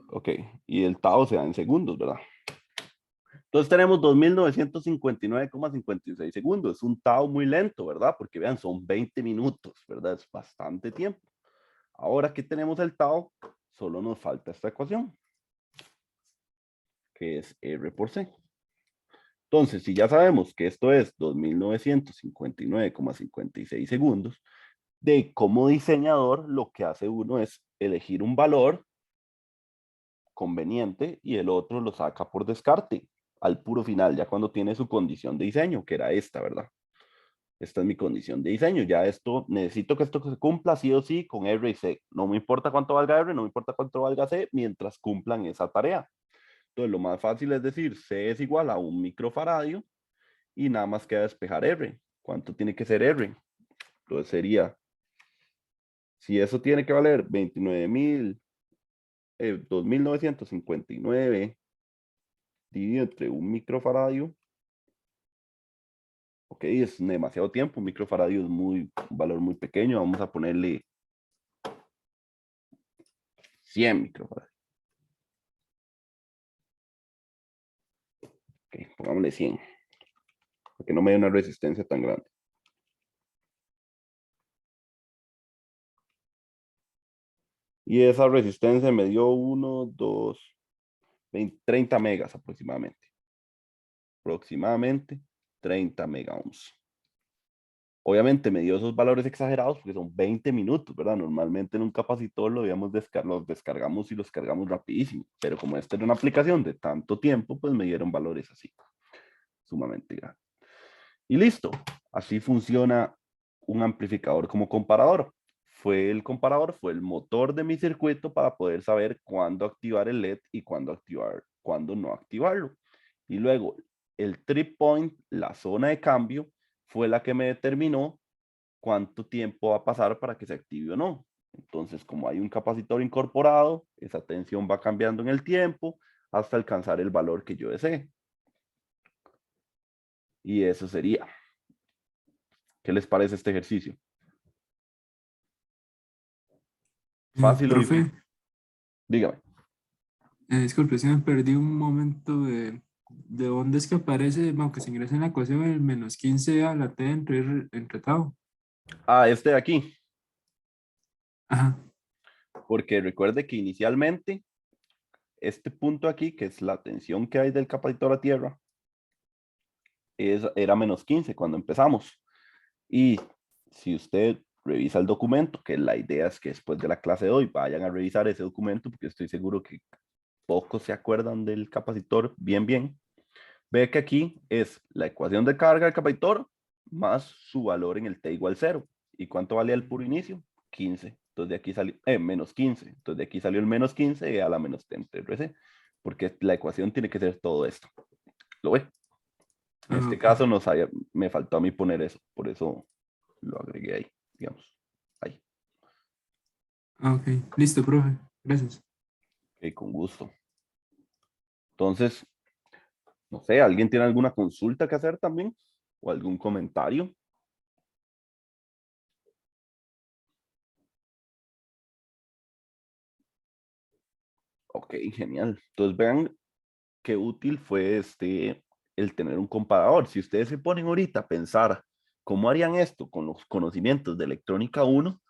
Ok, y el tau se da en segundos, ¿verdad? Entonces tenemos 2959,56 segundos. Es un tau muy lento, ¿verdad? Porque vean, son 20 minutos, ¿verdad? Es bastante tiempo. Ahora que tenemos el tau, solo nos falta esta ecuación, que es R por C. Entonces, si ya sabemos que esto es 2959,56 segundos, de como diseñador, lo que hace uno es elegir un valor conveniente y el otro lo saca por descarte al puro final, ya cuando tiene su condición de diseño, que era esta, ¿verdad? Esta es mi condición de diseño. Ya esto, necesito que esto se cumpla sí o sí con R y C. No me importa cuánto valga R, no me importa cuánto valga C, mientras cumplan esa tarea. Entonces, lo más fácil es decir, C es igual a 1 microfaradio y nada más queda despejar R. ¿Cuánto tiene que ser R? Entonces sería, si eso tiene que valer 2959 dividido entre 1 microfaradio. Ok, es demasiado tiempo. Un microfaradio es un valor muy pequeño. Vamos a ponerle 100 microfaradios. Ok, pongámosle 100. Para que no me dé una resistencia tan grande. Y esa resistencia me dio 1, 2, 20, 30 megas aproximadamente. Aproximadamente 30 megaohms. Obviamente me dio esos valores exagerados porque son 20 minutos, ¿verdad? Normalmente en un capacitor los descargamos y los cargamos rapidísimo. Pero como esta era una aplicación de tanto tiempo, pues me dieron valores así, sumamente grandes. Y listo. Así funciona un amplificador como comparador. El comparador fue el motor de mi circuito para poder saber cuándo activar el LED y cuándo no activarlo. Y luego el trip point, la zona de cambio, fue la que me determinó cuánto tiempo va a pasar para que se active o no. Entonces, como hay un capacitor incorporado, esa tensión va cambiando en el tiempo hasta alcanzar el valor que yo desee. Y eso sería. ¿Qué les parece este ejercicio? ¿Fácil o difícil?
Profe,
Dígame.
disculpe, si me perdí un momento
¿De dónde es que aparece, aunque se ingresa en la ecuación, el menos 15 a la t entre tau?
Ah, este de aquí,
Ajá.
porque recuerde que inicialmente este punto aquí, que es la tensión que hay del capacitor a tierra, era menos 15 cuando empezamos. Y si usted revisa el documento, que la idea es que después de la clase de hoy vayan a revisar ese documento, porque estoy seguro que pocos se acuerdan del capacitor bien, ve que aquí es la ecuación de carga del capacitor más su valor en el t igual 0. ¿Y cuánto valía el puro inicio? 15. Entonces de aquí salió, menos 15. Entonces de aquí salió el menos 15 a la menos t entre RC, porque la ecuación tiene que ser todo esto. ¿Lo ve? En
Ah,
este
ok.
caso me faltó a mí poner eso, por eso lo agregué ahí, digamos. Ahí.
Ah, ok. Listo, profe. Gracias.
Ok, con gusto. Entonces, no sé, ¿alguien tiene alguna consulta que hacer también? ¿O algún comentario? Ok, genial. Entonces vean qué útil fue el tener un comparador. Si ustedes se ponen ahorita a pensar cómo harían esto con los conocimientos de electrónica 1,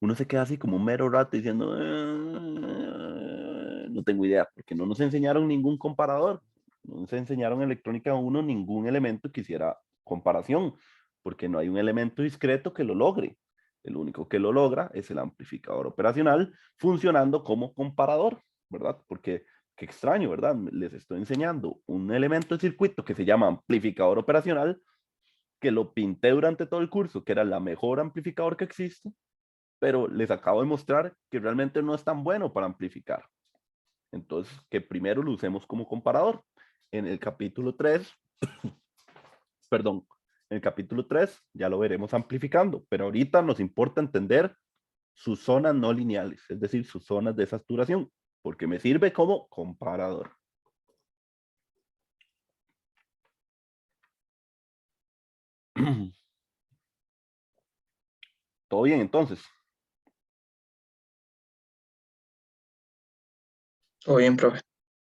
uno se queda así como un mero rato diciendo, no tengo idea, porque no nos enseñaron ningún comparador. No nos enseñaron en electrónica 1 ningún elemento que hiciera comparación, porque no hay un elemento discreto que lo logre. El único que lo logra es el amplificador operacional funcionando como comparador, ¿verdad? Porque qué extraño, ¿verdad? Les estoy enseñando un elemento de circuito que se llama amplificador operacional, que lo pinté durante todo el curso, que era la mejor amplificador que existe, pero les acabo de mostrar que realmente no es tan bueno para amplificar. Entonces, que primero lo usemos como comparador. En el capítulo 3, perdón, en el capítulo 3 ya lo veremos amplificando, pero ahorita nos importa entender sus zonas no lineales, es decir, sus zonas de saturación, porque me sirve como comparador. ¿Todo bien entonces?
Todo bien, profe.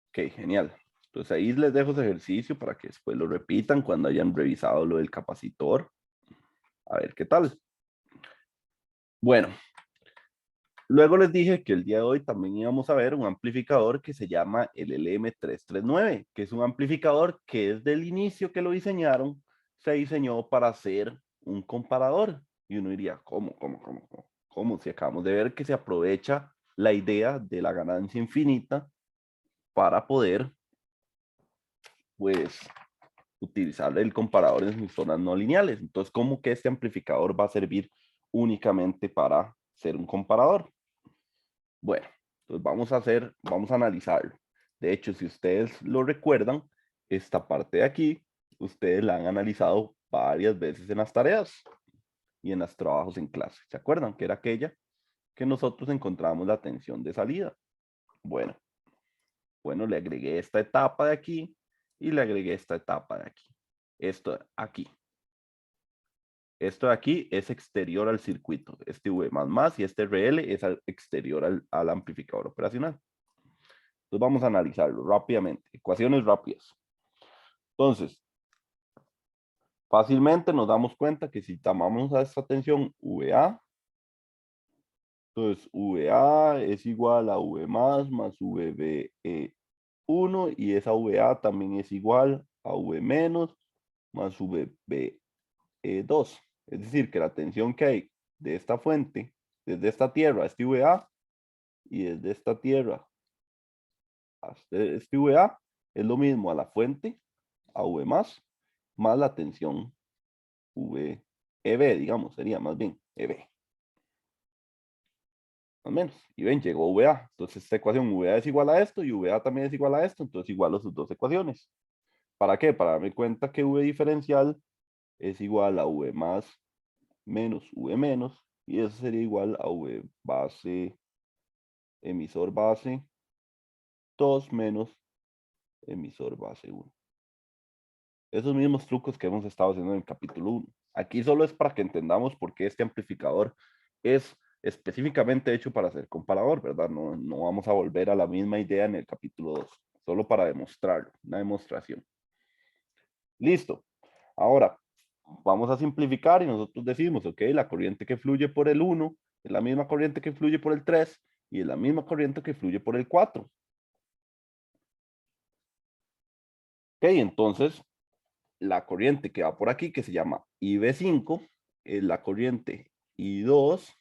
Ok, genial. Entonces ahí les dejo ese ejercicio para que después lo repitan cuando hayan revisado lo del capacitor. A ver qué tal. Bueno, luego les dije que el día de hoy también íbamos a ver un amplificador que se llama el LM339, que es un amplificador que desde el inicio que lo diseñaron, se diseñó para ser un comparador. Y uno diría, ¿cómo? Si acabamos de ver que se aprovecha la idea de la ganancia infinita para poder, pues, utilizar el comparador en sus zonas no lineales. Entonces, ¿cómo que este amplificador va a servir únicamente para ser un comparador? Bueno, entonces vamos a analizarlo. De hecho, si ustedes lo recuerdan, esta parte de aquí, ustedes la han analizado varias veces en las tareas y en los trabajos en clase. ¿Se acuerdan? Que era aquella que nosotros encontramos la tensión de salida. Bueno, le agregué esta etapa de aquí y le agregué esta etapa de aquí. Esto aquí. Esto de aquí es exterior al circuito. Este V++ y este RL es exterior al amplificador operacional. Entonces vamos a analizarlo rápidamente. Ecuaciones rápidas. Entonces, fácilmente nos damos cuenta que si tomamos a esta tensión VA, entonces VA es igual a V más VB1 y esa VA también es igual a V menos más VB2. Es decir, que la tensión que hay de esta fuente, desde esta tierra a este VA y desde esta tierra hasta este VA, es lo mismo a la fuente, a V más la tensión EB, digamos, sería más bien EB. Más o menos. Y ven, llegó VA. Entonces esta ecuación VA es igual a esto y VA también es igual a esto, entonces igualo sus dos ecuaciones. ¿Para qué? Para darme cuenta que V diferencial es igual a V más menos V menos, y eso sería igual a V base, emisor base 2 menos emisor base 1. Esos mismos trucos que hemos estado haciendo en el capítulo 1. Aquí solo es para que entendamos por qué este amplificador es específicamente hecho para ser comparador, ¿verdad? No vamos a volver a la misma idea en el capítulo 2, solo para demostrarlo, una demostración. Listo. Ahora, vamos a simplificar y nosotros decimos, ok, la corriente que fluye por el 1 es la misma corriente que fluye por el 3 y es la misma corriente que fluye por el 4. Ok, entonces, la corriente que va por aquí, que se llama IB5, es la corriente I2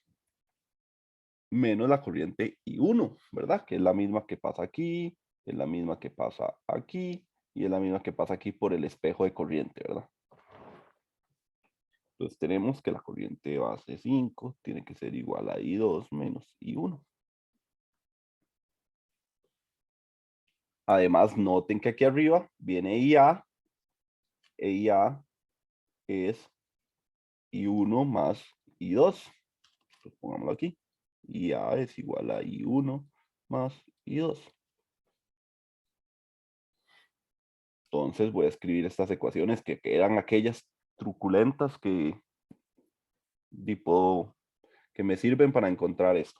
menos la corriente I1, ¿verdad? Que es la misma que pasa aquí, es la misma que pasa aquí y es la misma que pasa aquí por el espejo de corriente, ¿verdad? Entonces tenemos que la corriente de base 5 tiene que ser igual a I2 menos I1. Además, noten que aquí arriba viene IA, e IA es I1 más I2. Entonces, pongámoslo aquí. IA es igual a I1 más I2. Entonces voy a escribir estas ecuaciones que eran aquellas truculentas que me sirven para encontrar esto.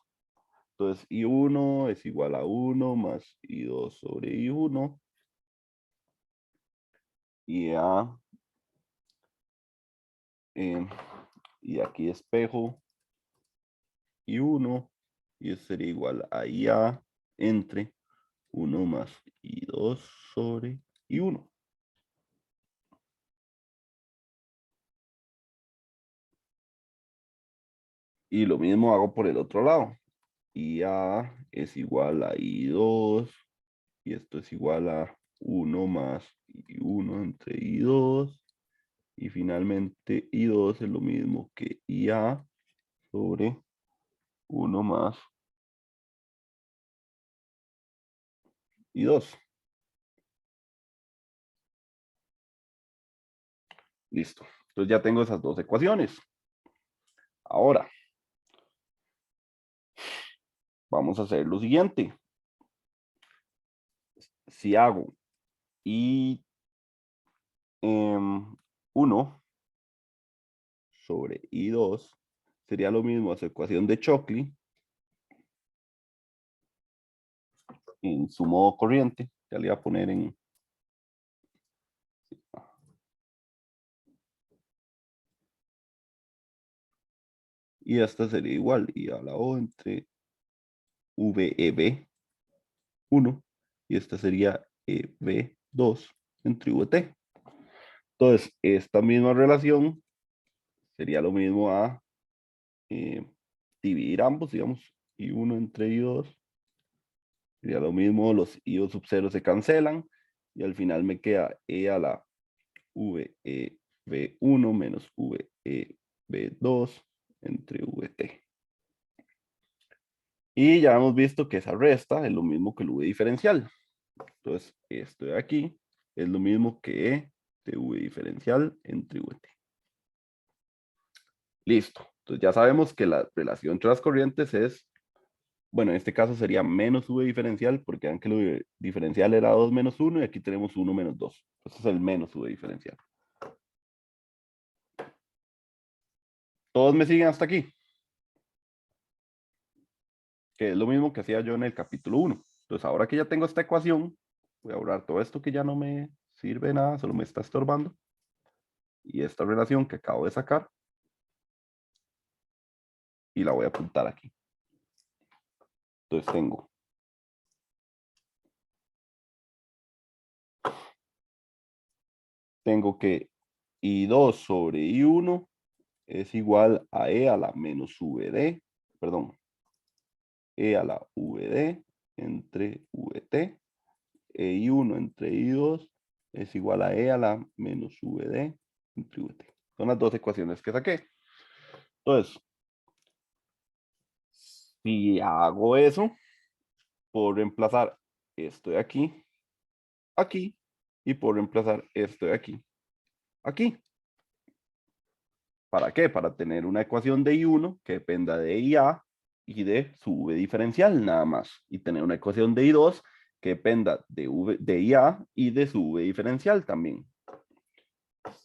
Entonces I1 es igual a 1 más I2 sobre I1. IA. Y aquí espejo I1. Y eso sería igual a IA entre 1 más I2 sobre I1. Y lo mismo hago por el otro lado. IA es igual a I2 y esto es igual a 1 más I1 entre I2 y finalmente I2 es lo mismo que IA sobre 1 más I2. Listo. Entonces ya tengo esas dos ecuaciones. Ahora, vamos a hacer lo siguiente. Si hago I1 sobre I2, sería lo mismo a su ecuación de Shockley en su modo corriente. Ya le voy a poner en... Y esta sería igual, y a la O entre VEB 1 y esta sería EB2 entre VT. Entonces, esta misma relación sería lo mismo a dividir ambos, digamos, I1 entre I2. Sería lo mismo, los I2 sub 0 se cancelan y al final me queda E a la VEB1 menos VEB2 entre VT. Y ya hemos visto que esa resta es lo mismo que el V diferencial. Entonces, esto de aquí es lo mismo que E de V diferencial entre VT. Listo. Entonces ya sabemos que la relación entre las corrientes es, bueno, en este caso sería menos V diferencial, porque vean que el V diferencial era 2 menos 1 y aquí tenemos 1 menos 2. Entonces es el menos V diferencial. ¿Todos me siguen hasta aquí? Que es lo mismo que hacía yo en el capítulo 1. Entonces ahora que ya tengo esta ecuación, voy a borrar todo esto que ya no me sirve de nada, solo me está estorbando. Y esta relación que acabo de sacar. Y la voy a apuntar aquí. Entonces tengo que I2 sobre I1 es igual a E a la menos VD, perdón, E a la VD entre VT, e I1 entre I2 es igual a E a la menos VD entre VT. Son las dos ecuaciones que saqué. Entonces, si hago eso, puedo reemplazar esto de aquí, aquí, y puedo reemplazar esto de aquí, aquí. ¿Para qué? Para tener una ecuación de I1 que dependa de IA y de su V diferencial nada más. Y tener una ecuación de I2 que dependa de IA y de su V diferencial también.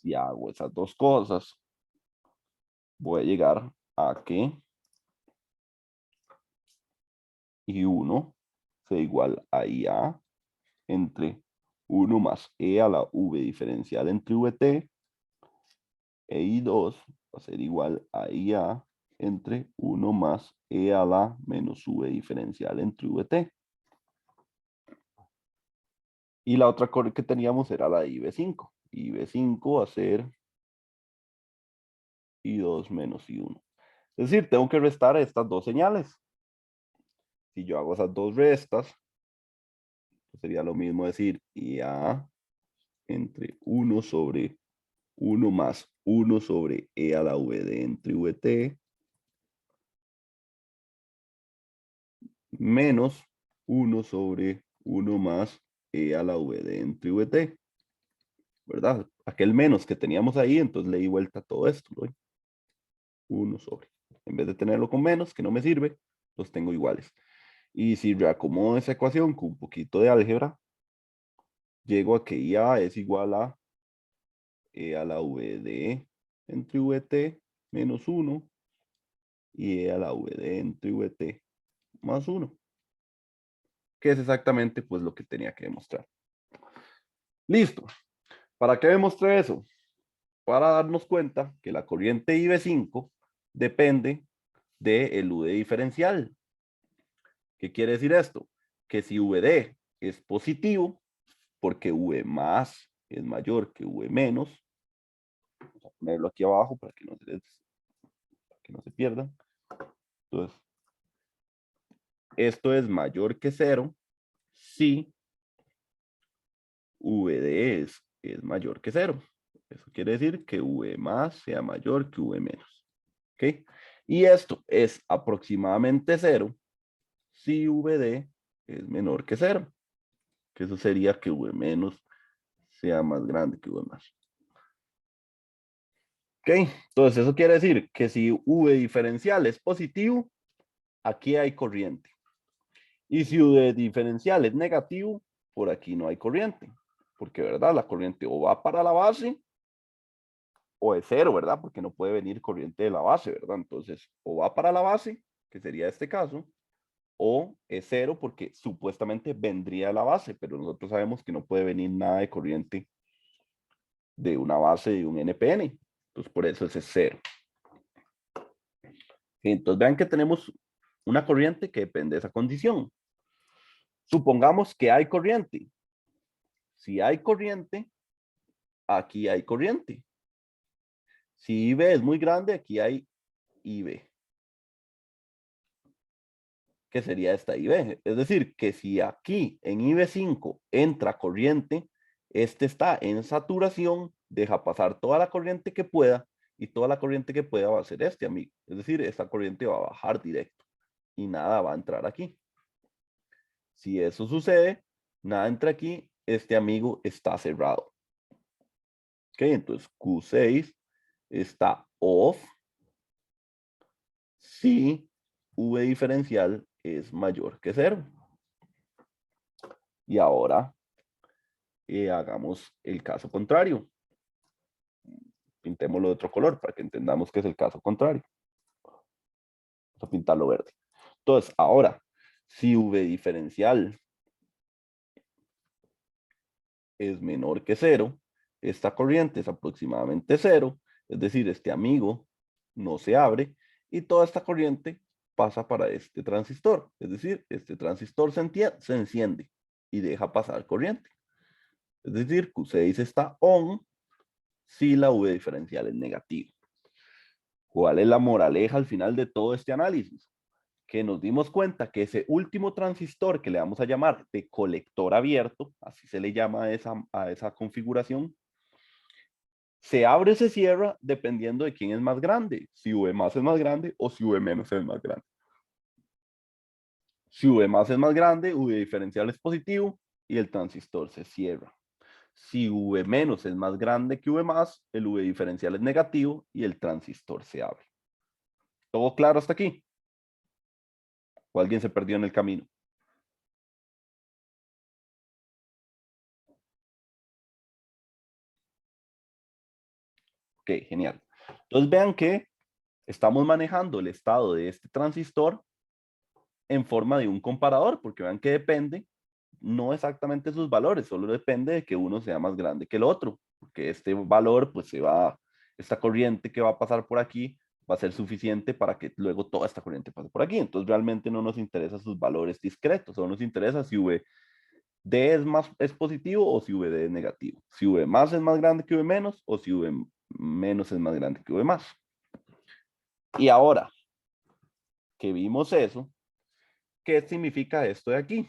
Si hago esas dos cosas, voy a llegar a que I1 sea igual a IA entre 1 más E a la V diferencial entre VT, e I2 va a ser igual a IA entre 1 más E a la menos V diferencial entre VT. Y la otra que teníamos era la IB5. IB5 va a ser I2 menos I1. Es decir, tengo que restar estas dos señales. Si yo hago esas dos restas, sería lo mismo decir IA entre 1 sobre 1 más 1 sobre E a la VD entre VT menos 1 sobre 1 más E a la VD entre VT. ¿Verdad? Aquel menos que teníamos ahí, entonces le di vuelta a todo esto. ¿no? 1 sobre. En vez de tenerlo con menos, que no me sirve, los tengo iguales. Y si reacomodo esa ecuación con un poquito de álgebra, llego a que IA es igual a E a la VD entre VT menos 1 y E a la VD entre VT más 1. Que es exactamente pues lo que tenía que demostrar. Listo. ¿Para qué demostré eso? Para darnos cuenta que la corriente IB5 depende del UD diferencial. ¿Qué quiere decir esto? Que si VD es positivo, porque V más es mayor que V menos, vamos a ponerlo aquí abajo para que no se pierdan. Entonces, esto es mayor que 0 si VD es mayor que 0. Eso quiere decir que V más sea mayor que V menos. ¿Ok? Y esto es aproximadamente 0 si VD es menor que 0. Que eso sería que V menos sea más grande que V más. ¿Ok? Entonces eso quiere decir que si V diferencial es positivo, aquí hay corriente. Y si V diferencial es negativo, por aquí no hay corriente. Porque, ¿verdad? La corriente o va para la base o es 0, ¿verdad? Porque no puede venir corriente de la base, ¿verdad? Entonces, o va para la base, que sería este caso, o es 0 porque supuestamente vendría de la base, pero nosotros sabemos que no puede venir nada de corriente de una base de un NPN. Entonces, por eso ese es 0. Entonces, vean que tenemos una corriente que depende de esa condición. Supongamos que hay corriente. Si hay corriente, aquí hay corriente. Si IB es muy grande, aquí hay IB. Que sería esta IB. Es decir, que si aquí en IB5 entra corriente, este está en saturación, deja pasar toda la corriente que pueda, y toda la corriente que pueda va a ser este, amigo. Es decir, esta corriente va a bajar directo y nada va a entrar aquí. Si eso sucede, nada entra aquí, este amigo está cerrado. Ok, entonces Q6 está off si V diferencial es mayor que 0. Y ahora hagamos el caso contrario. Pintémoslo de otro color para que entendamos que es el caso contrario. Vamos a pintarlo verde. Entonces, ahora, si V diferencial es menor que 0, esta corriente es aproximadamente 0, es decir, este amigo no se abre y toda esta corriente pasa para este transistor, es decir, este transistor se enciende y deja pasar corriente. Es decir, Q6 está on si la V diferencial es negativa. ¿Cuál es la moraleja al final de todo este análisis? Que nos dimos cuenta que ese último transistor que le vamos a llamar de colector abierto, así se le llama a esa configuración, se abre o se cierra dependiendo de quién es más grande, si V más es más grande o si V menos es más grande. Si V más es más grande, V diferencial es positivo y el transistor se cierra. Si V menos es más grande que V más, el V diferencial es negativo y el transistor se abre. ¿Todo claro hasta aquí? ¿O alguien se perdió en el camino? Ok, genial. Entonces vean que estamos manejando el estado de este transistor en forma de un comparador, porque vean que depende no exactamente sus valores, solo depende de que uno sea más grande que el otro, porque este valor, pues esta corriente que va a pasar por aquí va a ser suficiente para que luego toda esta corriente pase por aquí. Entonces realmente no nos interesa sus valores discretos, solo nos interesa si VD es positivo o si VD es negativo. Si V más es más grande que V menos o si V menos es más grande que V más. Y ahora que vimos eso, ¿qué significa esto de aquí?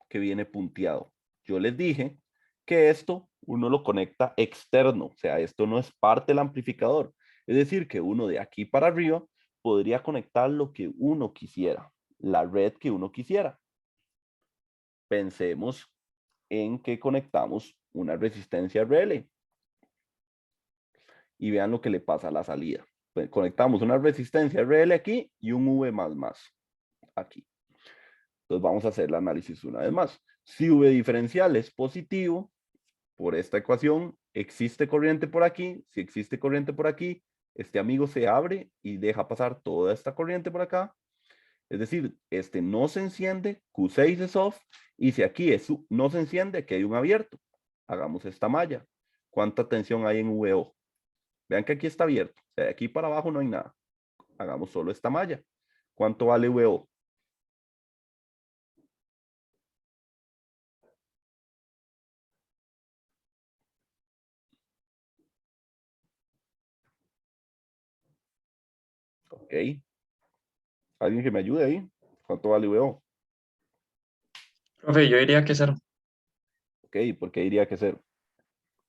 Que viene punteado. Yo les dije que esto uno lo conecta externo, o sea, esto no es parte del amplificador. Es decir, que uno de aquí para arriba podría conectar lo que uno quisiera, la red que uno quisiera. Pensemos en que conectamos una resistencia RL y vean lo que le pasa a la salida. Pues conectamos una resistencia RL aquí y un V más aquí. Entonces vamos a hacer el análisis una vez más. Si V diferencial es positivo, por esta ecuación, existe corriente por aquí. Si existe corriente por aquí, este amigo se abre y deja pasar toda esta corriente por acá. Es decir, este no se enciende, Q6 es off, y si aquí no se enciende, aquí hay un abierto. Hagamos esta malla. ¿Cuánta tensión hay en VO? Vean que aquí está abierto. O sea, de aquí para abajo no hay nada. Hagamos solo esta malla. ¿Cuánto vale VO? Ok. ¿Alguien que me ayude ahí? ¿Cuánto vale VO?
Profe, yo diría que 0,
Ok, ¿por qué diría que 0?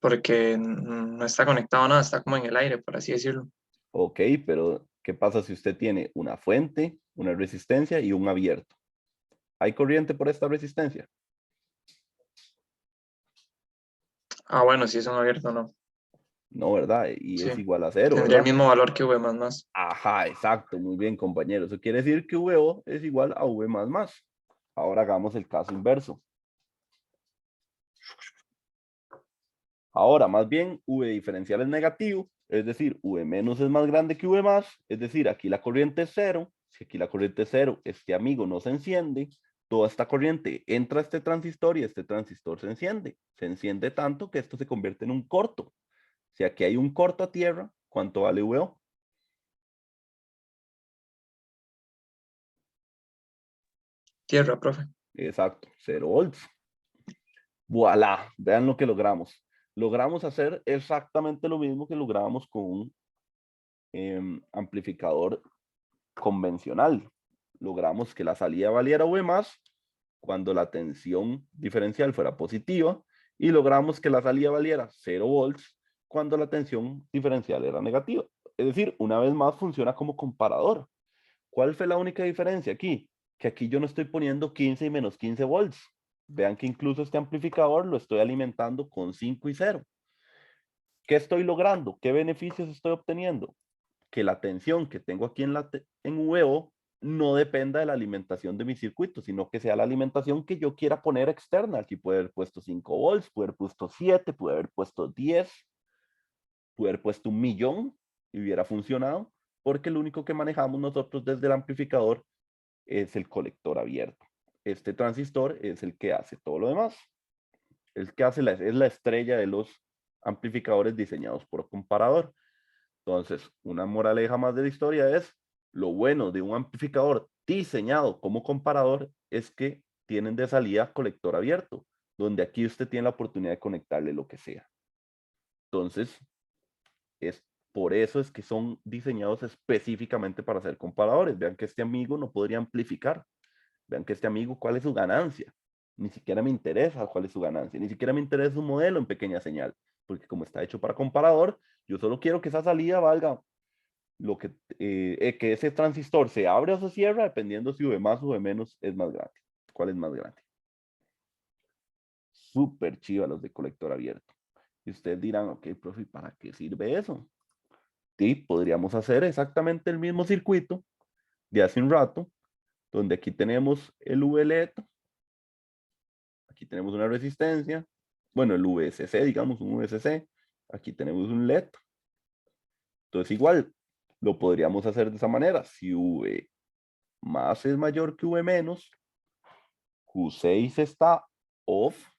porque no está conectado a nada, está como en el aire, por así decirlo.
Ok, pero ¿qué pasa si usted tiene una fuente, una resistencia y un abierto? ¿Hay corriente por esta resistencia?
Ah, bueno, si es un abierto, no.
No, ¿verdad? Y
Sí,
es igual a 0,
tendría el
¿verdad?
mismo valor que V más.
Ajá, exacto, muy bien, compañero. Eso quiere decir que VO es igual a V más. Ahora hagamos el caso inverso. Ahora, más bien, V diferencial es negativo, es decir, V menos es más grande que V más, es decir, aquí la corriente es 0. Si aquí la corriente es 0, este amigo no se enciende, toda esta corriente entra a este transistor y este transistor se enciende. Se enciende tanto que esto se convierte en un corto. Si aquí hay un corto a tierra, ¿cuánto vale VO?
Tierra, profe.
Exacto, 0 volts. Voilà, vean lo que logramos. Logramos hacer exactamente lo mismo que lográbamos con un amplificador convencional. Logramos que la salida valiera V más cuando la tensión diferencial fuera positiva y logramos que la salida valiera 0 volts cuando la tensión diferencial era negativa. Es decir, una vez más funciona como comparador. ¿Cuál fue la única diferencia aquí? Que aquí yo no estoy poniendo 15 y menos 15 volts. Vean que incluso este amplificador lo estoy alimentando con 5 y 0. ¿Qué estoy logrando? ¿Qué beneficios estoy obteniendo? Que la tensión que tengo aquí en VO no dependa de la alimentación de mi circuito, sino que sea la alimentación que yo quiera poner externa. Aquí puede haber puesto 5 volts, puede haber puesto 7, puede haber puesto 10, puede haber puesto 1.000.000 y hubiera funcionado, porque lo único que manejamos nosotros desde el amplificador es el colector abierto. Este transistor es el que hace todo lo demás. El que hace es la estrella de los amplificadores diseñados por comparador. Entonces, una moraleja más de la historia es, lo bueno de un amplificador diseñado como comparador es que tienen de salida colector abierto, donde aquí usted tiene la oportunidad de conectarle lo que sea. Entonces, por eso es que son diseñados específicamente para ser comparadores. Vean que este amigo no podría amplificar. Vean que este amigo, ¿cuál es su ganancia? Ni siquiera me interesa cuál es su ganancia. Ni siquiera me interesa su modelo en pequeña señal. Porque como está hecho para comparador, yo solo quiero que esa salida valga que ese transistor se abre o se cierra dependiendo si V más o V menos es más grande. ¿Cuál es más grande? Súper chiva los de colector abierto. Y ustedes dirán, ok, profe, ¿para qué sirve eso? Sí, podríamos hacer exactamente el mismo circuito de hace un rato, donde aquí tenemos el VLED, aquí tenemos una resistencia, bueno, el VSC, digamos, un VSC, aquí tenemos un LED. Entonces, igual, lo podríamos hacer de esa manera. Si V más es mayor que V menos, Q6 está off,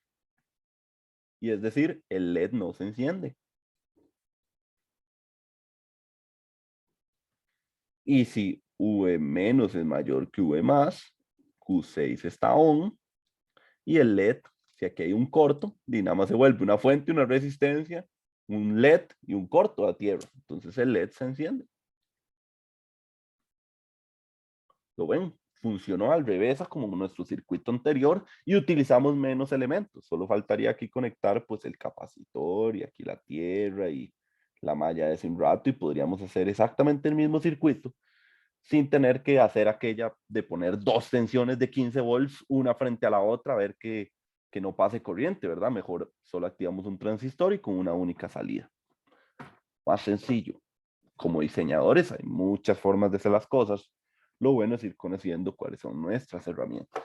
y es decir, el LED no se enciende. Y si V menos es mayor que V más, Q6 está on, y el LED, si aquí hay un corto, y nada más se vuelve una fuente, una resistencia, un LED y un corto a tierra. Entonces el LED se enciende. ¿Lo ven? Funcionó al revés como nuestro circuito anterior y utilizamos menos elementos. Solo faltaría aquí conectar pues el capacitor y aquí la tierra y la malla de hace un rato y podríamos hacer exactamente el mismo circuito sin tener que hacer aquella de poner dos tensiones de 15 volts una frente a la otra a ver que no pase corriente, ¿verdad? Mejor solo activamos un transistor y con una única salida. Más sencillo. Como diseñadores hay muchas formas de hacer las cosas. Lo bueno es ir conociendo cuáles son nuestras herramientas.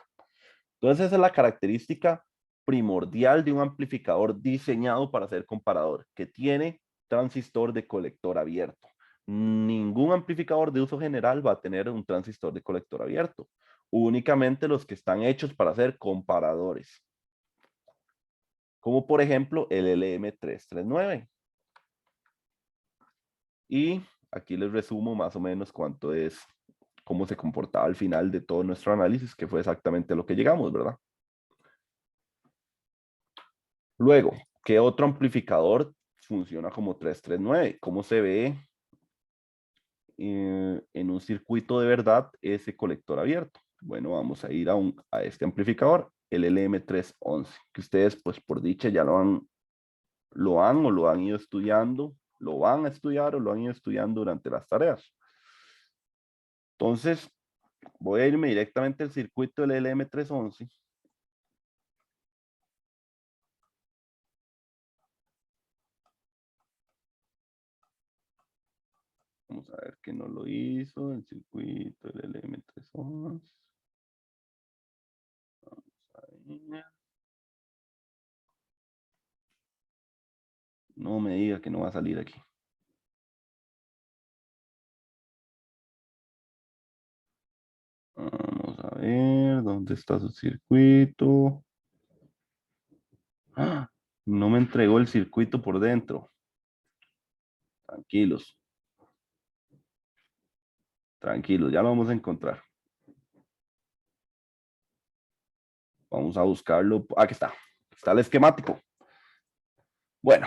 Entonces esa es la característica primordial de un amplificador diseñado para ser comparador, que tiene transistor de colector abierto. Ningún amplificador de uso general va a tener un transistor de colector abierto. Únicamente los que están hechos para ser comparadores. Como por ejemplo el LM339. Y aquí les resumo más o menos cuánto es, cómo se comportaba al final de todo nuestro análisis, que fue exactamente a lo que llegamos, ¿verdad? Luego, ¿qué otro amplificador funciona como 339? ¿Cómo se ve en un circuito de verdad ese colector abierto? Bueno, vamos a ir a este amplificador, el LM311, que ustedes pues por dicha ya lo han ido estudiando, lo van a estudiar o lo han ido estudiando durante las tareas. Entonces, voy a irme directamente al circuito del LM311. Vamos a ver que no lo hizo, el circuito del LM311. Vamos a ver. No me diga que no va a salir aquí. Vamos a ver, ¿dónde está su circuito? ¡Ah! No me entregó el circuito por dentro. Tranquilos. Tranquilos, ya lo vamos a encontrar. Vamos a buscarlo. Aquí está. Está el esquemático. Bueno,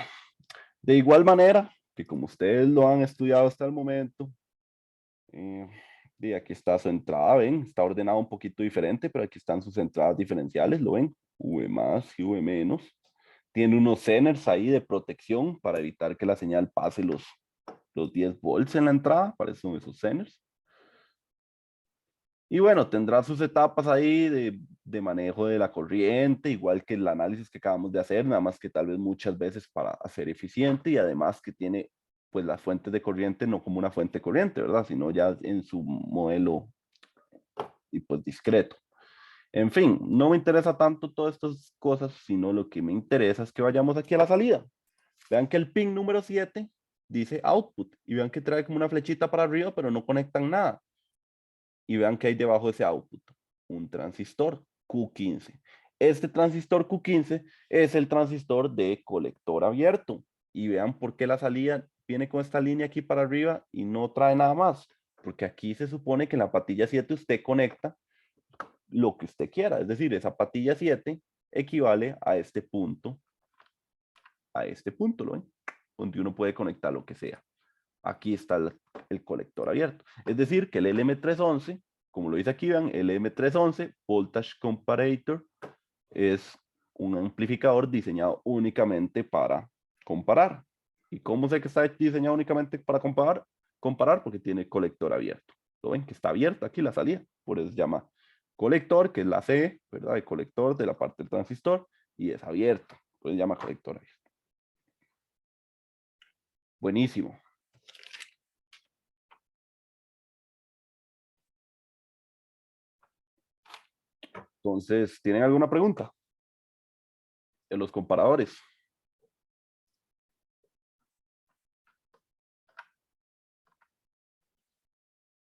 de igual manera que como ustedes lo han estudiado hasta el momento, y aquí está su entrada, ¿ven? Está ordenado un poquito diferente, pero aquí están sus entradas diferenciales, ¿lo ven? V más y V menos. Tiene unos Zeners ahí de protección para evitar que la señal pase los 10 volts en la entrada, para eso son esos Zeners. Y bueno, tendrá sus etapas ahí de manejo de la corriente, igual que el análisis que acabamos de hacer, nada más que tal vez muchas veces para hacer eficiente y además que tiene pues las fuentes de corriente no como una fuente corriente, ¿verdad? Sino ya en su modelo y pues discreto. En fin, no me interesa tanto todas estas cosas, sino lo que me interesa es que vayamos aquí a la salida. Vean que el pin número 7 dice output y vean que trae como una flechita para arriba, pero no conectan nada. Y vean que hay debajo de ese output un transistor Q15. Este transistor Q15 es el transistor de colector abierto. Y vean por qué la salida viene con esta línea aquí para arriba y no trae nada más. Porque aquí se supone que en la patilla 7 usted conecta lo que usted quiera. Es decir, esa patilla 7 equivale a este punto, ¿lo ven? Donde uno puede conectar lo que sea. Aquí está el colector abierto. Es decir, que el LM311, como lo dice aquí, vean, el LM311 Voltage Comparator es un amplificador diseñado únicamente para comparar. ¿Y cómo sé que está diseñado únicamente para comparar? Comparar porque tiene colector abierto. ¿Lo ven? Que está abierta aquí la salida. Por eso se llama colector, que es la C, ¿verdad? El colector de la parte del transistor y es abierto. Pues se llama colector abierto. Buenísimo. Entonces, ¿tienen alguna pregunta de los comparadores?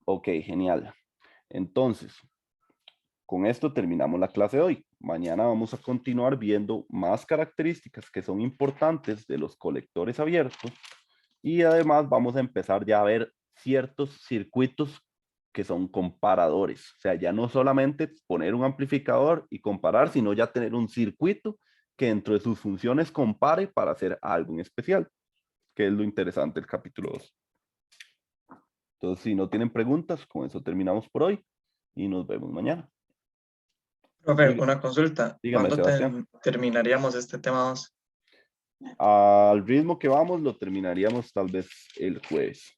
Ok, genial. Entonces, con esto terminamos la clase de hoy. Mañana vamos a continuar viendo más características que son importantes de los colectores abiertos y además vamos a empezar ya a ver ciertos circuitos que son comparadores. O sea, ya no solamente poner un amplificador y comparar, sino ya tener un circuito que dentro de sus funciones compare para hacer algo en especial, que es lo interesante del capítulo 2. Entonces, si no tienen preguntas, con eso terminamos por hoy y nos vemos mañana.
Profe,
Diga-
una consulta.
dígame,
¿Cuándo
Sebastián.
terminaríamos este tema 2?
Al ritmo que vamos, lo terminaríamos tal vez el jueves.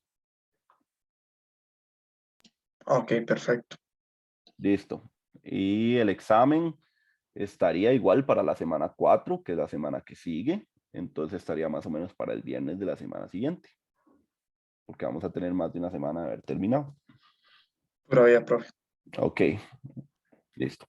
Ok, perfecto.
Listo. Y el examen estaría igual para la semana 4, que es la semana que sigue. Entonces estaría más o menos para el viernes de la semana siguiente. Porque vamos a tener más de una semana de haber terminado.
Pura vida, profe.
Ok. Listo.